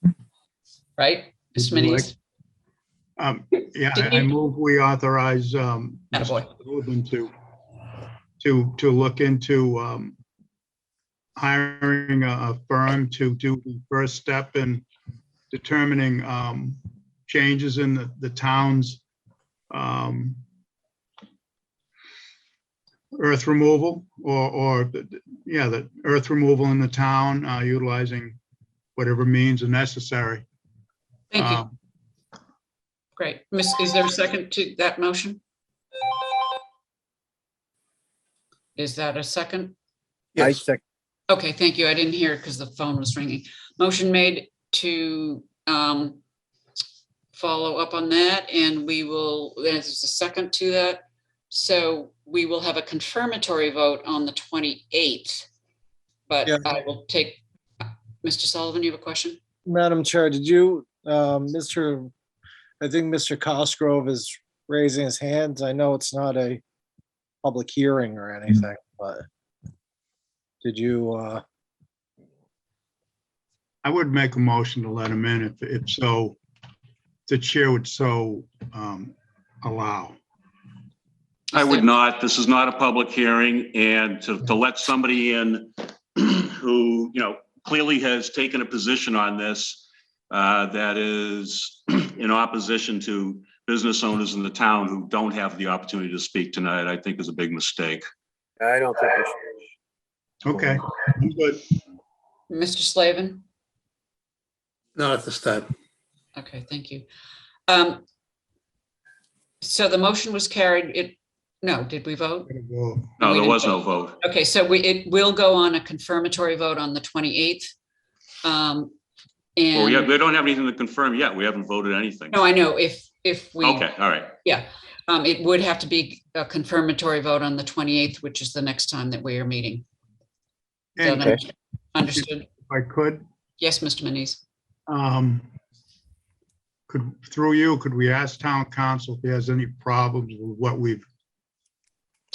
right? Mr. Manise? Yeah, I move we authorize Attaboy. Mr. Rubin to to look into hiring a firm to do the first step in determining changes in the town's earth removal the earth removal in the town, utilizing whatever means are necessary. Thank you. Great. Is there a second to that motion? Is that a second? I Yes. second. Okay, thank you. I didn't hear it because the phone was ringing. Motion made to follow up on that, and we will, there's a second to that. So we will have a confirmatory vote on the 28th. But Yeah. I will take, Mr. Sullivan, you have a question? Madam Chair, did you, I think Mr. Cosgrove is raising his hands. I know it's not a public hearing or anything, but did you, I would make a motion to let him in if so, the chair would so allow. I would not. This is not a public hearing, and to let somebody in who, clearly has taken a position on this that is in opposition to business owners in the town who don't have the opportunity to speak tonight, I think is a big mistake. I don't think we should. Okay, I'm good. Mr. Slavin? Not at this time. Okay, thank you. So the motion was carried. No, did we vote? No, there was no vote. Okay, so it will go on a confirmatory vote on the 28th. Well, And we don't have anything to confirm yet. We haven't voted anything. no, I know if we. Okay, all right. Yeah, it would have to be a confirmatory vote on the 28th, which is the next time that we are meeting. Is that Okay. understood? If I could, Yes, Mr. Manise. could we ask town council if he has any problems with what we've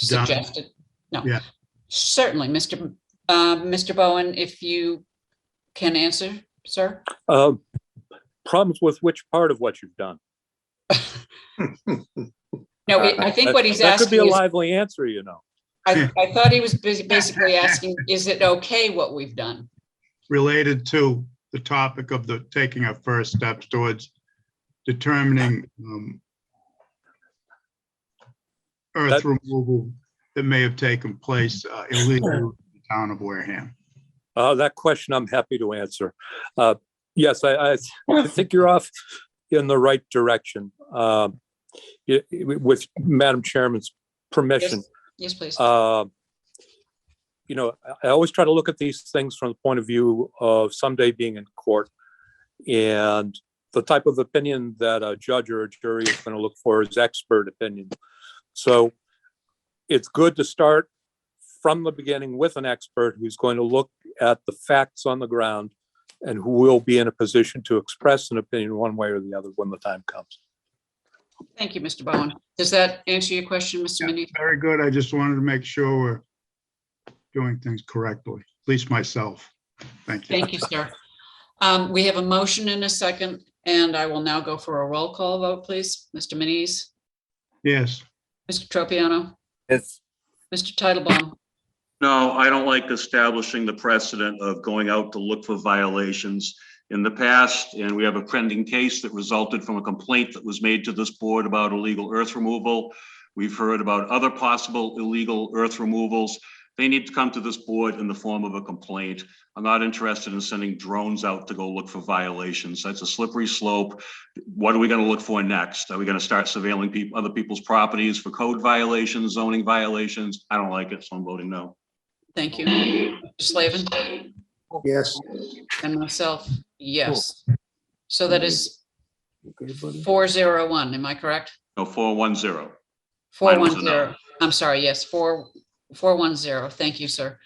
done? Suggested? No. Yeah. Certainly, Mr. Bowen, if you can answer, sir. Problems with which part of what you've done? No, I think what he's That could be a asking is, lively answer, I thought he was basically asking, is it okay what we've done? Related to the topic of the taking our first steps towards determining earth removal that may have taken place illegally in the town of Wareham. That question I'm happy to answer. Yes, I think you're off in the right direction. With Madam Chairman's permission. Yes, please. I always try to look at these things from the point of view of someday being in court, and the type of opinion that a judge or a jury is going to look for is expert opinion. So it's good to start from the beginning with an expert who's going to look at the facts on the ground and who will be in a position to express an opinion one way or the other when the time comes. Thank you, Mr. Bowen. Does that answer your question, Mr. Manise? Very good. I just wanted to make sure we're doing things correctly, at least myself. Thank you. Thank you, sir. We have a motion and a second, and I will now go for a roll call vote, please. Mr. Manise? Yes. Mr. Tropiano? Yes. Mr. Titlebaum? No, I don't like establishing the precedent of going out to look for violations in the past. And we have a pending case that resulted from a complaint that was made to this board about illegal earth removal. We've heard about other possible illegal earth removals. They need to come to this board in the form of a complaint. I'm not interested in sending drones out to go look for violations. That's a slippery slope. What are we going to look for next? Are we going to start surveilling other people's properties for code violations, zoning violations? I don't like it, so I'm voting no. Thank you. Mr. Slavin? Yes. And myself, yes. So that is 401, am I correct? No, 410. 410. I'm sorry, yes, 410. Thank you, sir.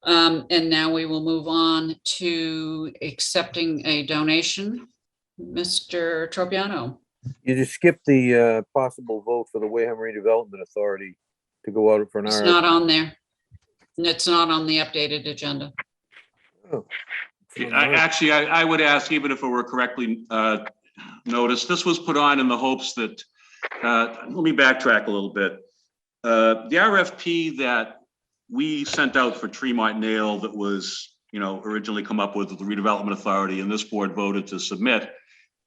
And now we will move on to accepting a donation. Mr. Tropiano. You just skipped the possible vote for the Wareham Redevelopment Authority to go out for an It's RFP. not on there. It's not on the updated agenda. I would ask, even if it were correctly noticed, this was put on in the hopes that, let me backtrack a little bit. The RFP that we sent out for Tremont Nail that was, originally come up with the redevelopment authority, and this board voted to submit,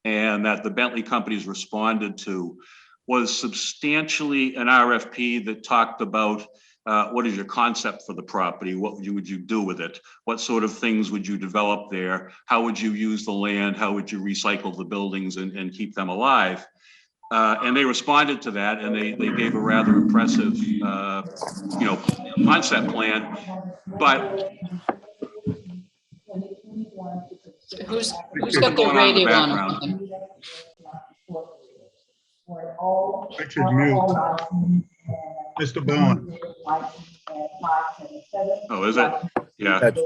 and that the Bentley companies responded to, was substantially an RFP that talked about what is your concept for the property? What would you do with it? What sort of things would you develop there? How would you use the land? How would you recycle the buildings and keep them alive? And they responded to that, and they gave a rather impressive, concept plan. But Who's What's got the going on in the radio on? background? Richard mute. Mr. Bowen. Oh, is it? Yeah. That's-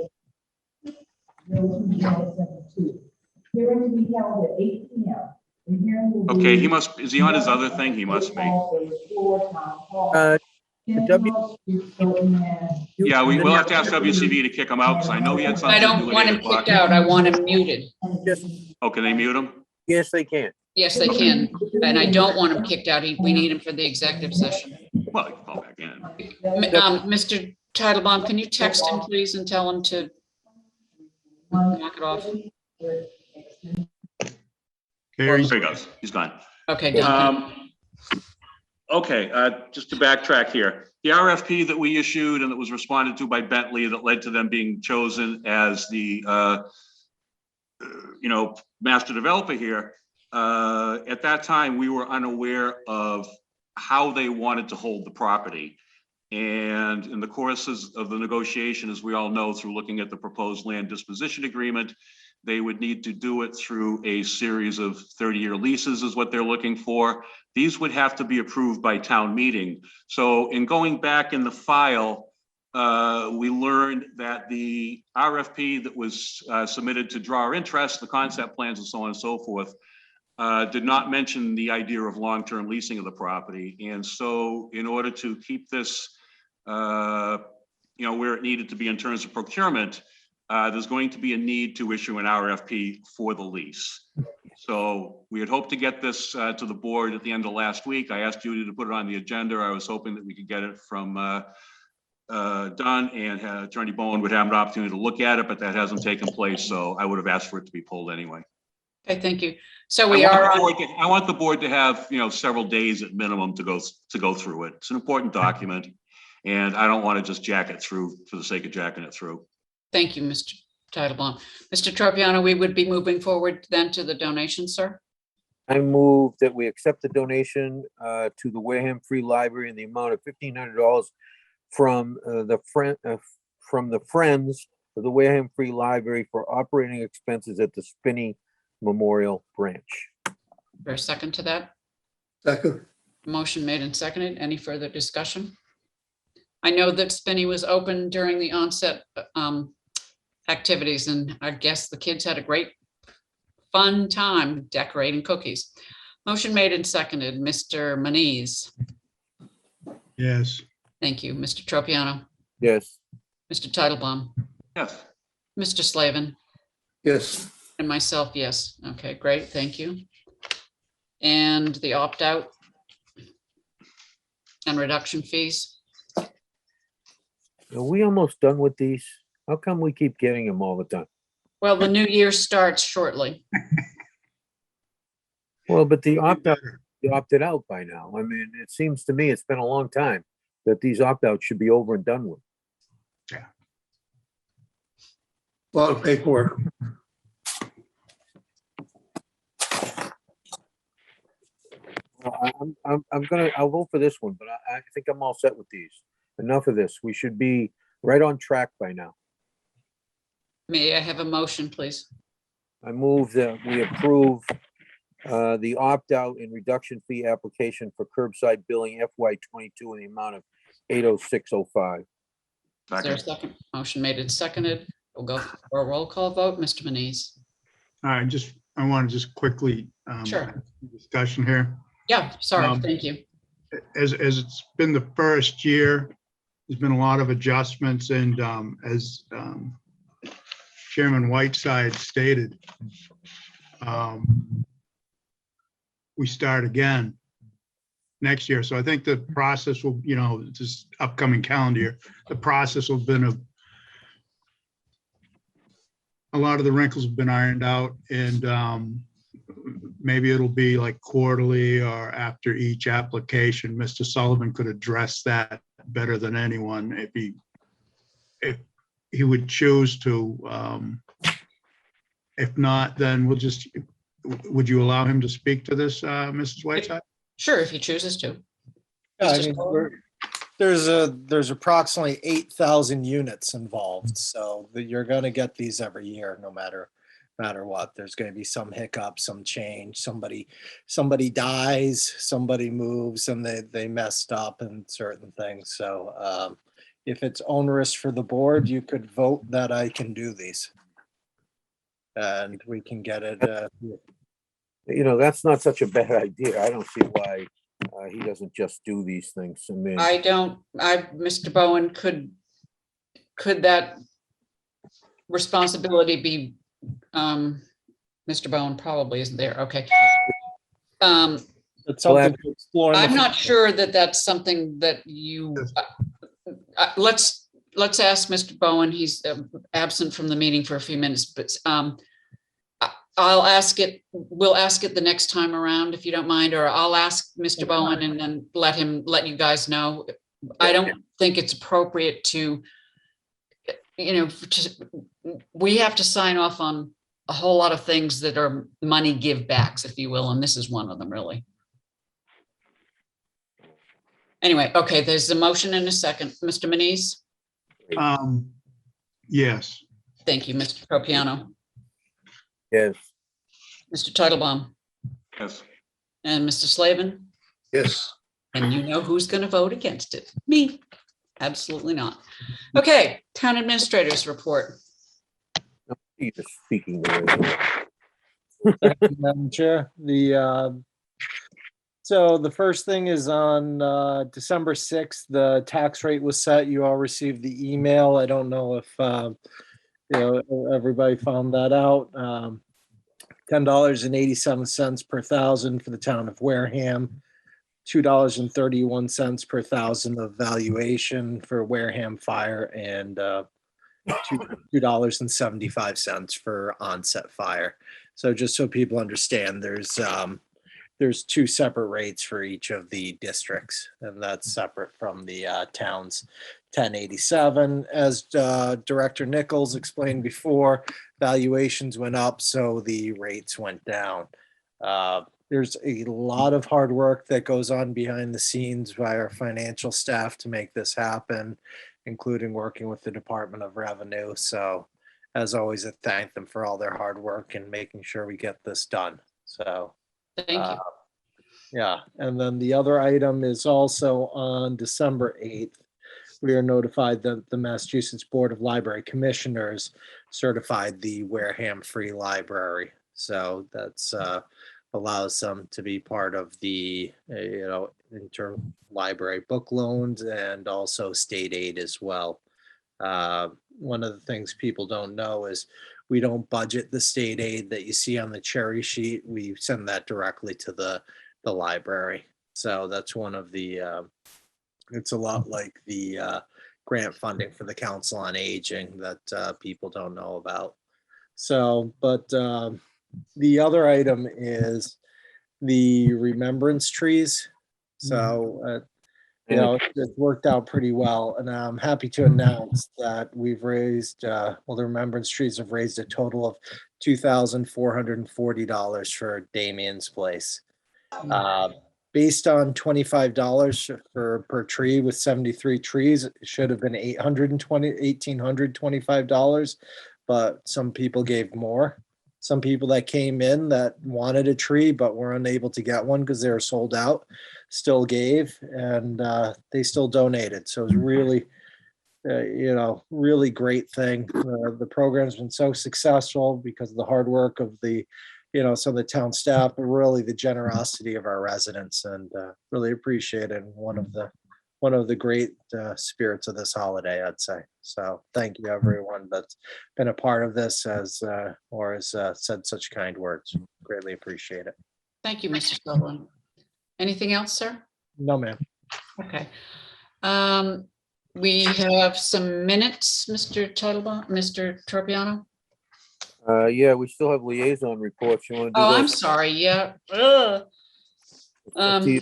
Okay, is he on his other thing? He must be. Yeah, we'll have to ask WCV to kick him out, because I know he had something I to do don't at want 8 him o'clock. kicked out. I want him muted. Oh, can they mute him? Yes, they can. Yes, they can. And I don't want him kicked out. We need him for the executive session. Well, he can call back in. Mr. Titlebaum, can you text him, please, and tell him to knock it off? There he goes. He's gone. Okay, done. Okay, just to backtrack here. The RFP that we issued and that was responded to by Bentley that led to them being chosen as the, master developer here. At that time, we were unaware of how they wanted to hold the property. And in the courses of the negotiation, as we all know, through looking at the proposed land disposition agreement, they would need to do it through a series of 30-year leases is what they're looking for. These would have to be approved by town meeting. So in going back in the file, we learned that the RFP that was submitted to draw our interest, the concept plans and so on and so forth, did not mention the idea of long-term leasing of the property. And so in order to keep this, where it needed to be in terms of procurement, there's going to be a need to issue an RFP for the lease. So we had hoped to get this to the board at the end of last week. I asked Judy to put it on the agenda. I was hoping that we could get it from Don, and Attorney Bowen would have an opportunity to look at it, but that hasn't taken place. So I would have asked for it to be pulled anyway. Okay, thank you. So we are on. I want the board to have, several days at minimum to go through it. It's an important document, and I don't want to just jack it through for the sake of jacking it through. Thank you, Mr. Titlebaum. Mr. Tropiano, we would be moving forward then to the donation, sir. I move that we accept the donation to the Wareham Free Library in the amount of $1,500 from the Friends of the Wareham Free Library for operating expenses at the Spinney Memorial Branch. There's a second to that? Second. Motion made and seconded. Any further discussion? I know that Spinney was open during the onset activities, and I guess the kids had a great fun time decorating cookies. Motion made and seconded. Mr. Manise. Yes. Thank you. Mr. Tropiano. Yes. Mr. Titlebaum. Yes. Mr. Slavin. Yes. And myself, yes. Okay, great. Thank you. And the opt-out and reduction fees. Are we almost done with these? How come we keep getting them all the time? Well, the new year starts shortly. Well, but the opt-out, you opted out by now. I mean, it seems to me it's been a long time that these opt-outs should be over and done with. Yeah. A lot of paperwork. I'll vote for this one, but I think I'm all set with these. Enough of this. We should be right on track by now. May I have a motion, please? I move that we approve the opt-out and reduction fee application for curbside billing FY22 in the amount of $806.05. Is there a second? Motion made and seconded. We'll go for a roll call vote. Mr. Manise. All right, I want to just quickly Sure. discussion here. Yeah, sorry. Thank you. As it's been the first year, there's been a lot of adjustments, and as Chairman Whiteside stated, we start again. next year. So I think the process will, this upcoming calendar year, the process will have been a lot of the wrinkles have been ironed out, and maybe it'll be like quarterly or after each application. Mr. Sullivan could address that better than anyone if he would choose to. If not, then would you allow him to speak to this, Mrs. Whiteside? Sure, if he chooses to. Yeah, I Mr. mean, Sullivan? there's approximately 8,000 units involved, so you're going to get these every year, no matter what. There's going to be some hiccup, some change. Somebody dies, somebody moves, and they messed up in certain things. So if it's onerous for the board, you could vote that I can do these, and we can get it. That's not such a bad idea. I don't see why he doesn't just do these things. I mean, Mr. Bowen, could that responsibility be, Mr. Bowen probably isn't there, okay. It's something to explore. I'm not sure that that's something that you, let's ask Mr. Bowen, he's absent from the meeting for a few minutes, but we'll ask it the next time around, if you don't mind, or I'll ask Mr. Bowen and then let you guys know. I don't think it's appropriate to, we have to sign off on a whole lot of things that are money give backs, if you will, and this is one of them, really. Anyway, okay, there's a motion and a second. Mr. Manise? Yes. Thank you, Mr. Propiano. yes. Mr. Titlebaum? Yes. And Mr. Slavin? Yes. And you know who's going to vote against it? Me. Absolutely not. Okay, town administrators report. He's speaking there. Thank you, Madam Chair. So the first thing is on December 6th, the tax rate was set. You all received the email. I don't know if everybody found that out. $10.87 per thousand for the town of Wareham, $2.31 per thousand of valuation for Wareham Fire, and $2.75 for onset fire. So just so people understand, there's two separate rates for each of the districts, and that's separate from the town's 1087. As Director Nichols explained before, valuations went up, so the rates went down. There's a lot of hard work that goes on behind the scenes by our financial staff to make this happen, including working with the Department of Revenue. So as always, I thank them for all their hard work and making sure we get this done. So Thank you. yeah, and then the other item is also on December 8th. We are notified that the Massachusetts Board of Library Commissioners certified the Wareham Free Library. So that's allows them to be part of the interlibrary book loans and also state aid as well. One of the things people don't know is we don't budget the state aid that you see on the cherry sheet. We send that directly to the library. So that's one of the, it's a lot like the grant funding for the Council on Aging that people don't know about. So, but the other item is the Remembrance Trees. So, it's worked out pretty well. And I'm happy to announce that we've raised, the Remembrance Trees have raised a total of $2,440 for Damien's place. Based on $25 per tree with 73 trees, it should have been $1,825, but some people gave more. Some people that came in that wanted a tree but were unable to get one because they were sold out still gave, and they still donated. So it was really, really great thing. The program's been so successful because of the hard work of the some of the town staff, but really the generosity of our residents, and really appreciate it. One of the great spirits of this holiday, I'd say. So thank you everyone that's been a part of this or has said such kind words. Greatly appreciate it. Thank you, Mr. Sullivan. Anything else, sir? No, ma'am. Okay. We have some minutes, Mr. Titlebaum, Mr. Tropiano. Yeah, we still have liaison reports. You want to do Oh, I'm those? sorry. Yeah. Ugh. Up to you.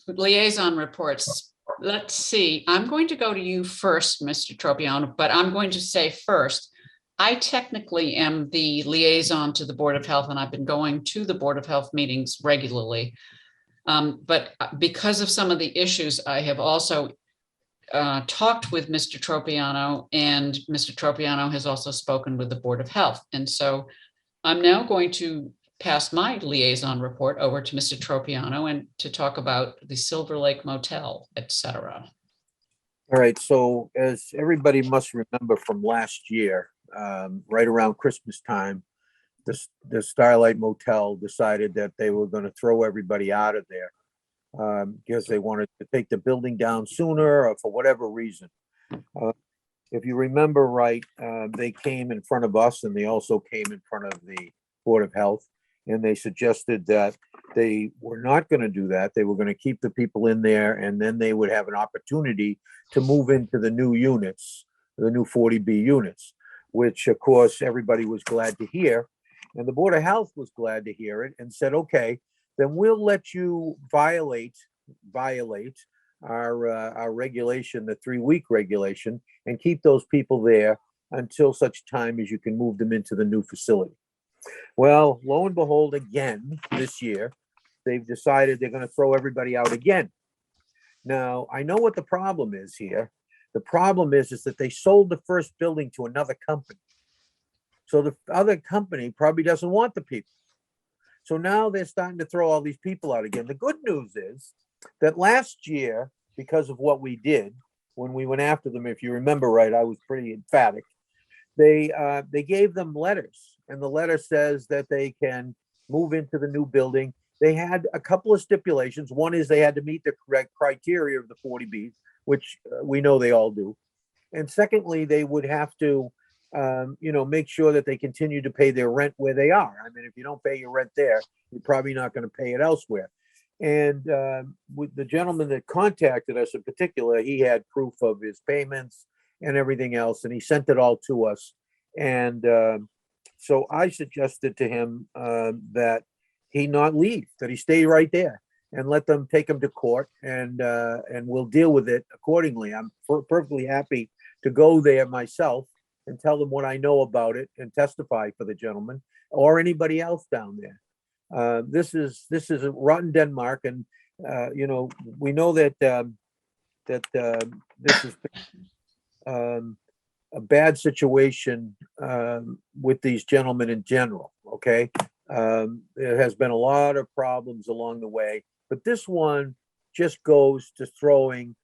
Liaison reports. Let's see. I'm going to go to you first, Mr. Tropiano, but I'm going to say first, I technically am the liaison to the Board of Health, and I've been going to the Board of Health meetings regularly. But because of some of the issues, I have also talked with Mr. Tropiano, and Mr. Tropiano has also spoken with the Board of Health. And so I'm now going to pass my liaison report over to Mr. Tropiano and to talk about the Silver Lake Motel, etc. All right, so as everybody must remember from last year, right around Christmas time, the Starlight Motel decided that they were going to throw everybody out of there because they wanted to take the building down sooner or for whatever reason. If you remember right, they came in front of us and they also came in front of the Board of Health, and they suggested that they were not going to do that. They were going to keep the people in there, and then they would have an opportunity to move into the new units, the new 40B units, which of course everybody was glad to hear. And the Board of Health was glad to hear it and said, okay, then we'll let you violate our regulation, the 3-week regulation, and keep those people there until such time as you can move them into the new facility. Well, lo and behold, again, this year, they've decided they're going to throw everybody out again. Now, I know what the problem is here. The problem is that they sold the first building to another company. So the other company probably doesn't want the people. So now they're starting to throw all these people out again. The good news is that last year, because of what we did when we went after them, if you remember right, I was pretty emphatic. They gave them letters, and the letter says that they can move into the new building. They had a couple of stipulations. One is they had to meet the correct criteria of the 40Bs, which we know they all do. And secondly, they would have to make sure that they continue to pay their rent where they are. I mean, if you don't pay your rent there, you're probably not going to pay it elsewhere. And with the gentleman that contacted us in particular, he had proof of his payments and everything else, and he sent it all to us. And so I suggested to him that he not leave, that he stay right there and let them take him to court, and we'll deal with it accordingly. I'm perfectly happy to go there myself and tell them what I know about it and testify for the gentleman or anybody else down there. This is a rotten Denmark, and we know that this is a bad situation with these gentlemen in general. Okay, there has been a lot of problems along the way, but this one just goes to throwing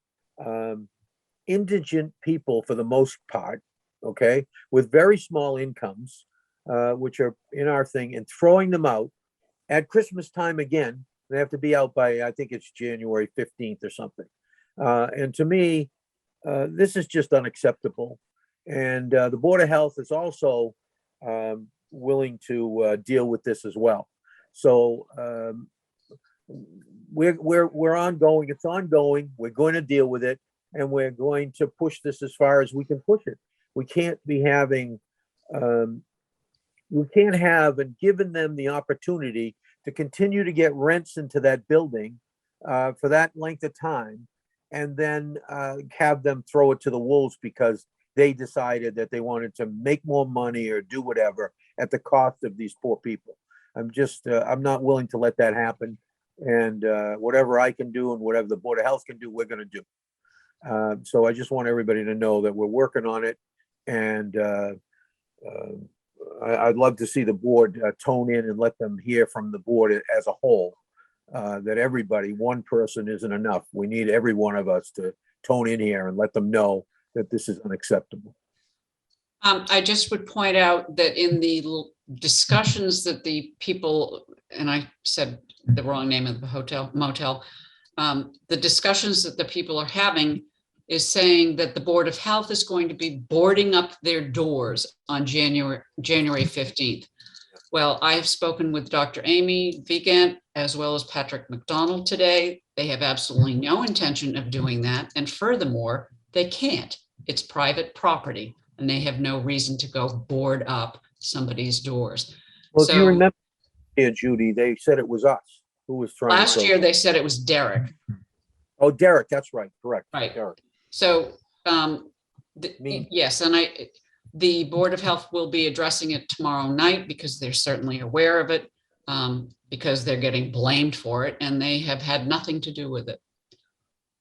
indigent people for the most part, okay, with very small incomes, which are in our thing, and throwing them out at Christmas time again. They have to be out by, I think it's January 15th or something. And to me, this is just unacceptable. And the Board of Health is also willing to deal with this as well. So we're ongoing. It's ongoing. We're going to deal with it, and we're going to push this as far as we can push it. We can't be having, we can't have and given them the opportunity to continue to get rents into that building for that length of time, and then have them throw it to the wolves because they decided that they wanted to make more money or do whatever at the cost of these poor people. I'm not willing to let that happen. And whatever I can do and whatever the Board of Health can do, we're going to do. So I just want everybody to know that we're working on it. And I'd love to see the board tone in and let them hear from the board as a whole, that everybody, one person isn't enough. We need every one of us to tone in here and let them know that this is unacceptable. I just would point out that in the discussions that the people, and I said the wrong name of the motel, the discussions that the people are having is saying that the Board of Health is going to be boarding up their doors on January 15th. Well, I have spoken with Dr. Amy Vigant as well as Patrick McDonald today, They have absolutely no intention of doing that. And furthermore, they can't. It's private property and they have no reason to go board up somebody's doors. Well, if you So remember here, Judy, they said it was us who was trying to. last year, they said it was Derek. Oh, Derek, that's right, correct. Right. Derek. So, Me. yes, and the Board of Health will be addressing it tomorrow night because they're certainly aware of it, because they're getting blamed for it and they have had nothing to do with it.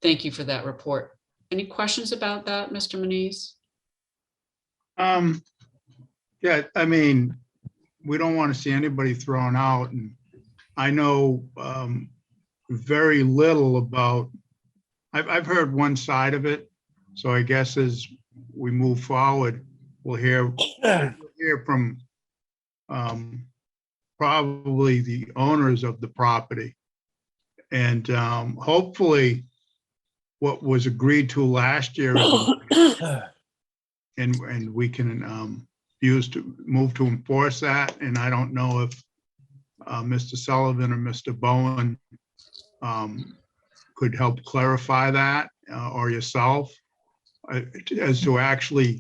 Thank you for that report. Any questions about that, Mr. Manise? Yeah, I mean, we don't want to see anybody thrown out, and I know very little about, I've heard one side of it, so I guess as we move forward, we'll hear from probably the owners of the property. And hopefully what was agreed to last year and we can use to move to enforce that. And I don't know if Mr. Sullivan or Mr. Bowen could help clarify that, or yourself, as to actually,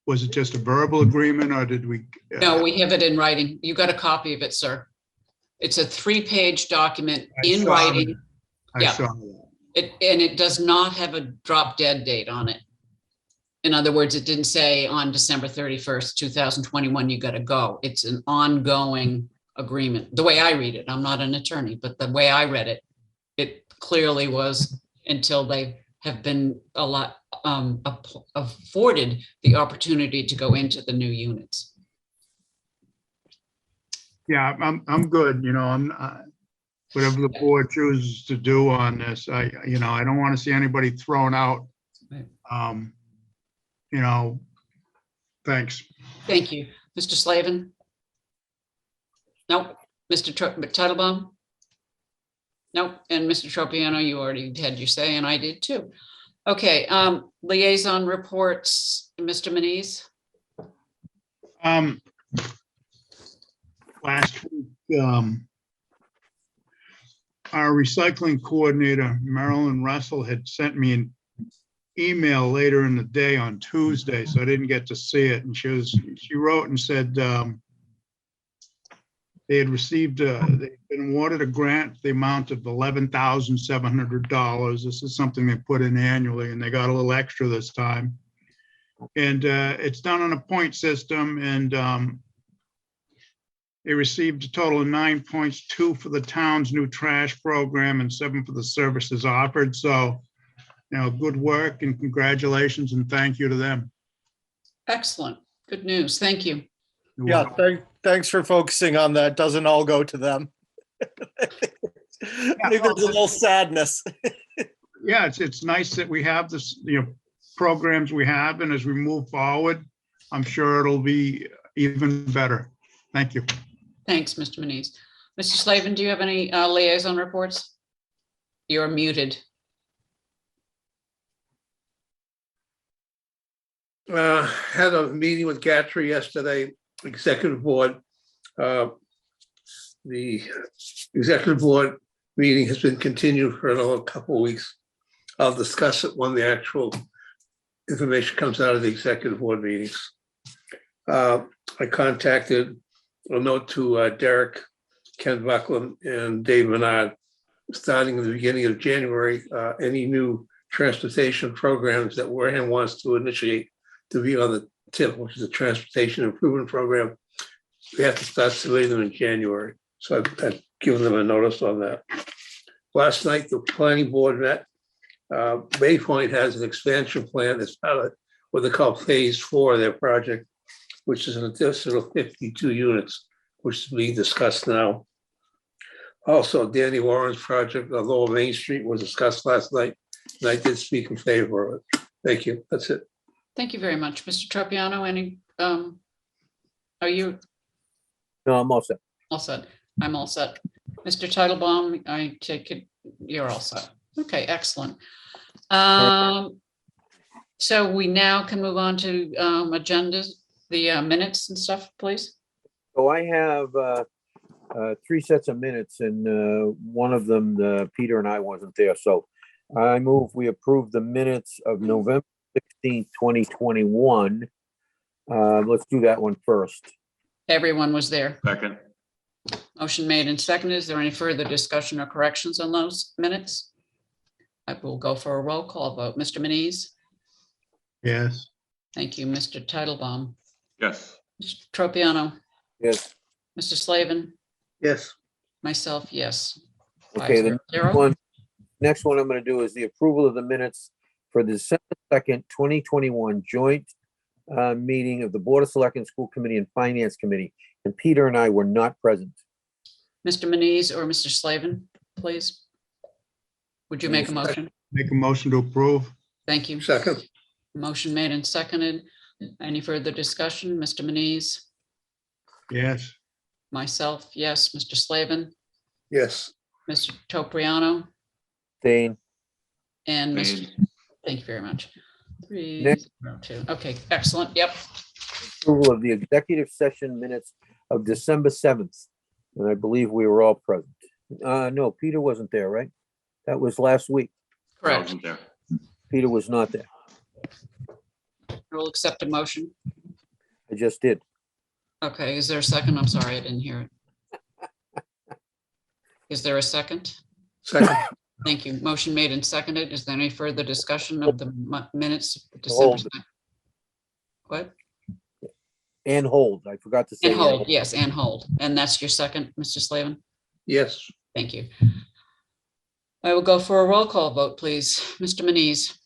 was it just a verbal agreement or did we? No, we have it in writing. You got a copy of it, sir. It's a 3-page document in writing. I saw that. And it does not have a drop dead date on it. In other words, it didn't say on December 31st, 2021, you got to go. It's an ongoing agreement. The way I read it, I'm not an attorney, but the way I read it, it clearly was until they have been afforded the opportunity to go into the new units. Yeah, I'm good. You know, whatever the board chooses to do on this, I don't want to see anybody thrown out. You know, thanks. Thank you. Mr. Slavin? Nope. Mr. Titlebaum? Nope. And Mr. Tropiano, you already had your say, and I did too. Okay, liaison reports, Mr. Manise? Last week, our recycling coordinator, Marilyn Russell, had sent me an email later in the day on Tuesday, so I didn't get to see it. And she wrote and said they had received, they'd been awarded a grant, the amount of $11,700. This is something they put in annually, and they got a little extra this time. And it's done on a point system, and they received a total of 9 points, 2 for the town's new trash program and 7 for the services offered. So, you know, good work and congratulations and thank you to them. Excellent. Good news. Thank you. Yeah, thanks for focusing on that. Doesn't all go to them. I think there's a little sadness. Yeah, it's nice that we have this, programs we have, and as we move forward, I'm sure it'll be even better. Thank you. Thanks, Mr. Manise. Mr. Slavin, do you have any liaison reports? You're muted. Had a meeting with Gatry yesterday, executive board. The executive board meeting has been continued for another couple of weeks. I'll discuss it when the actual information comes out of the executive board meetings. I contacted a note to Derek, Ken Buckland, and Dave Menard, starting in the beginning of January, any new transportation programs that Wareham wants to initiate to be on the tip, which is a transportation improvement program. We have to start submitting them in January. So I've given them a notice on that. Last night, the planning board met. Baypoint has an expansion plan that's part of what they call phase 4 of their project, which is an additional 52 units, which is being discussed now. Also, Danny Warren's project on Lower Main Street was discussed last night, and I did speak in favor of it. Thank you. That's it. Thank you very much. Mr. Tropiano, any, are you? No, I'm all set. All set. I'm all set. Mr. Titlebaum, I take it you're all set. Okay, excellent. So we now can move on to agendas, the minutes and stuff, please. So I have three sets of minutes, and one of them, Peter and I wasn't there. So I move we approve the minutes of November 16th, 2021. Let's do that one first. Everyone was there. Second. Motion made and seconded. Is there any further discussion or corrections on those minutes? I will go for a roll call vote. Mr. Manise? Yes. Thank you. Mr. Titlebaum? Yes. Mr. Tropiano? Yes. Mr. Slavin? Yes. Myself, yes. Okay, the 5-0. next one I'm going to do is the approval of the minutes for the December 2nd, 2021 joint meeting of the Board of Selectmen, School Committee, and Finance Committee. And Peter and I were not present. Mr. Manise or Mr. Slavin, please? Would you make a motion? Make a motion to approve. Thank you. Second. Motion made and seconded. Any further discussion? Mr. Manise? Yes. Myself, yes. Mr. Slavin? Yes. Mr. Topriano? Dane. And Mr. Dane. Thank you very much. 3-0-2. Okay, excellent. Yep. Approval of the executive session minutes of December 7th. And I believe we were all present. No, Peter wasn't there, right? That was last week. I Correct. wasn't there. Peter was not there. We'll accept a motion. I just did. Okay, is there a second? I'm sorry, I didn't hear it. Is there a second? Second. Thank you. Motion made and seconded. Is there any further discussion of the minutes? of Hold. December? What? And hold. I forgot to say. And hold, yes, and hold. And that's your second, Mr. Slavin? Yes. Thank you. I will go for a roll call vote, please. Mr. Manise?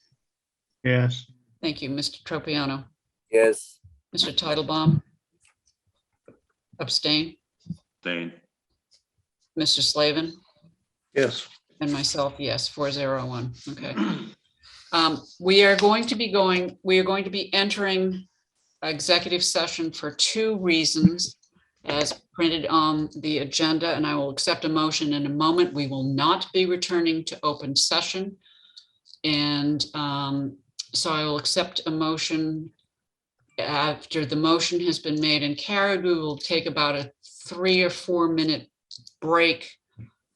Yes. Thank you. Mr. Tropiano? Yes. Mr. Titlebaum? Abstain? Dane. Mr. Slavin? Yes. And myself, yes, 401. Okay. We are going to be entering executive session for two reasons as printed on the agenda, and I will accept a motion in a moment. We will not be returning to open session. And so I will accept a motion. After the motion has been made and carried, we will take about a 3 or 4 minute break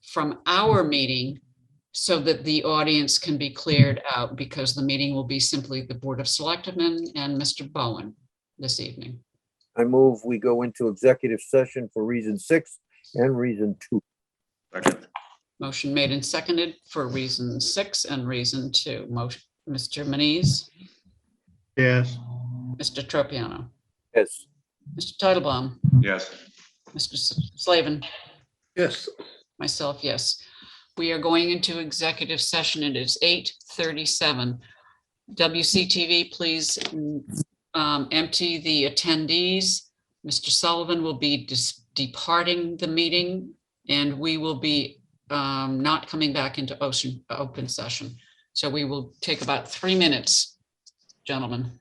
from our meeting so that the audience can be cleared out, because the meeting will be simply the Board of Selectmen and Mr. Bowen this evening. I move we go into executive session for reason 6 and reason 2. Second. Motion made and seconded for reason 6 and reason 2. Motion, Mr. Manise, Yes. Mr. Tropiano, Yes. Mr. Titlebaum, Yes. Mr. Slavin, Yes. myself, yes. We are going into executive session. It is 8:37. WCTV, please empty the attendees. Mr. Sullivan will be departing the meeting, and we will be not coming back into open session. So we will take about 3 minutes, gentlemen.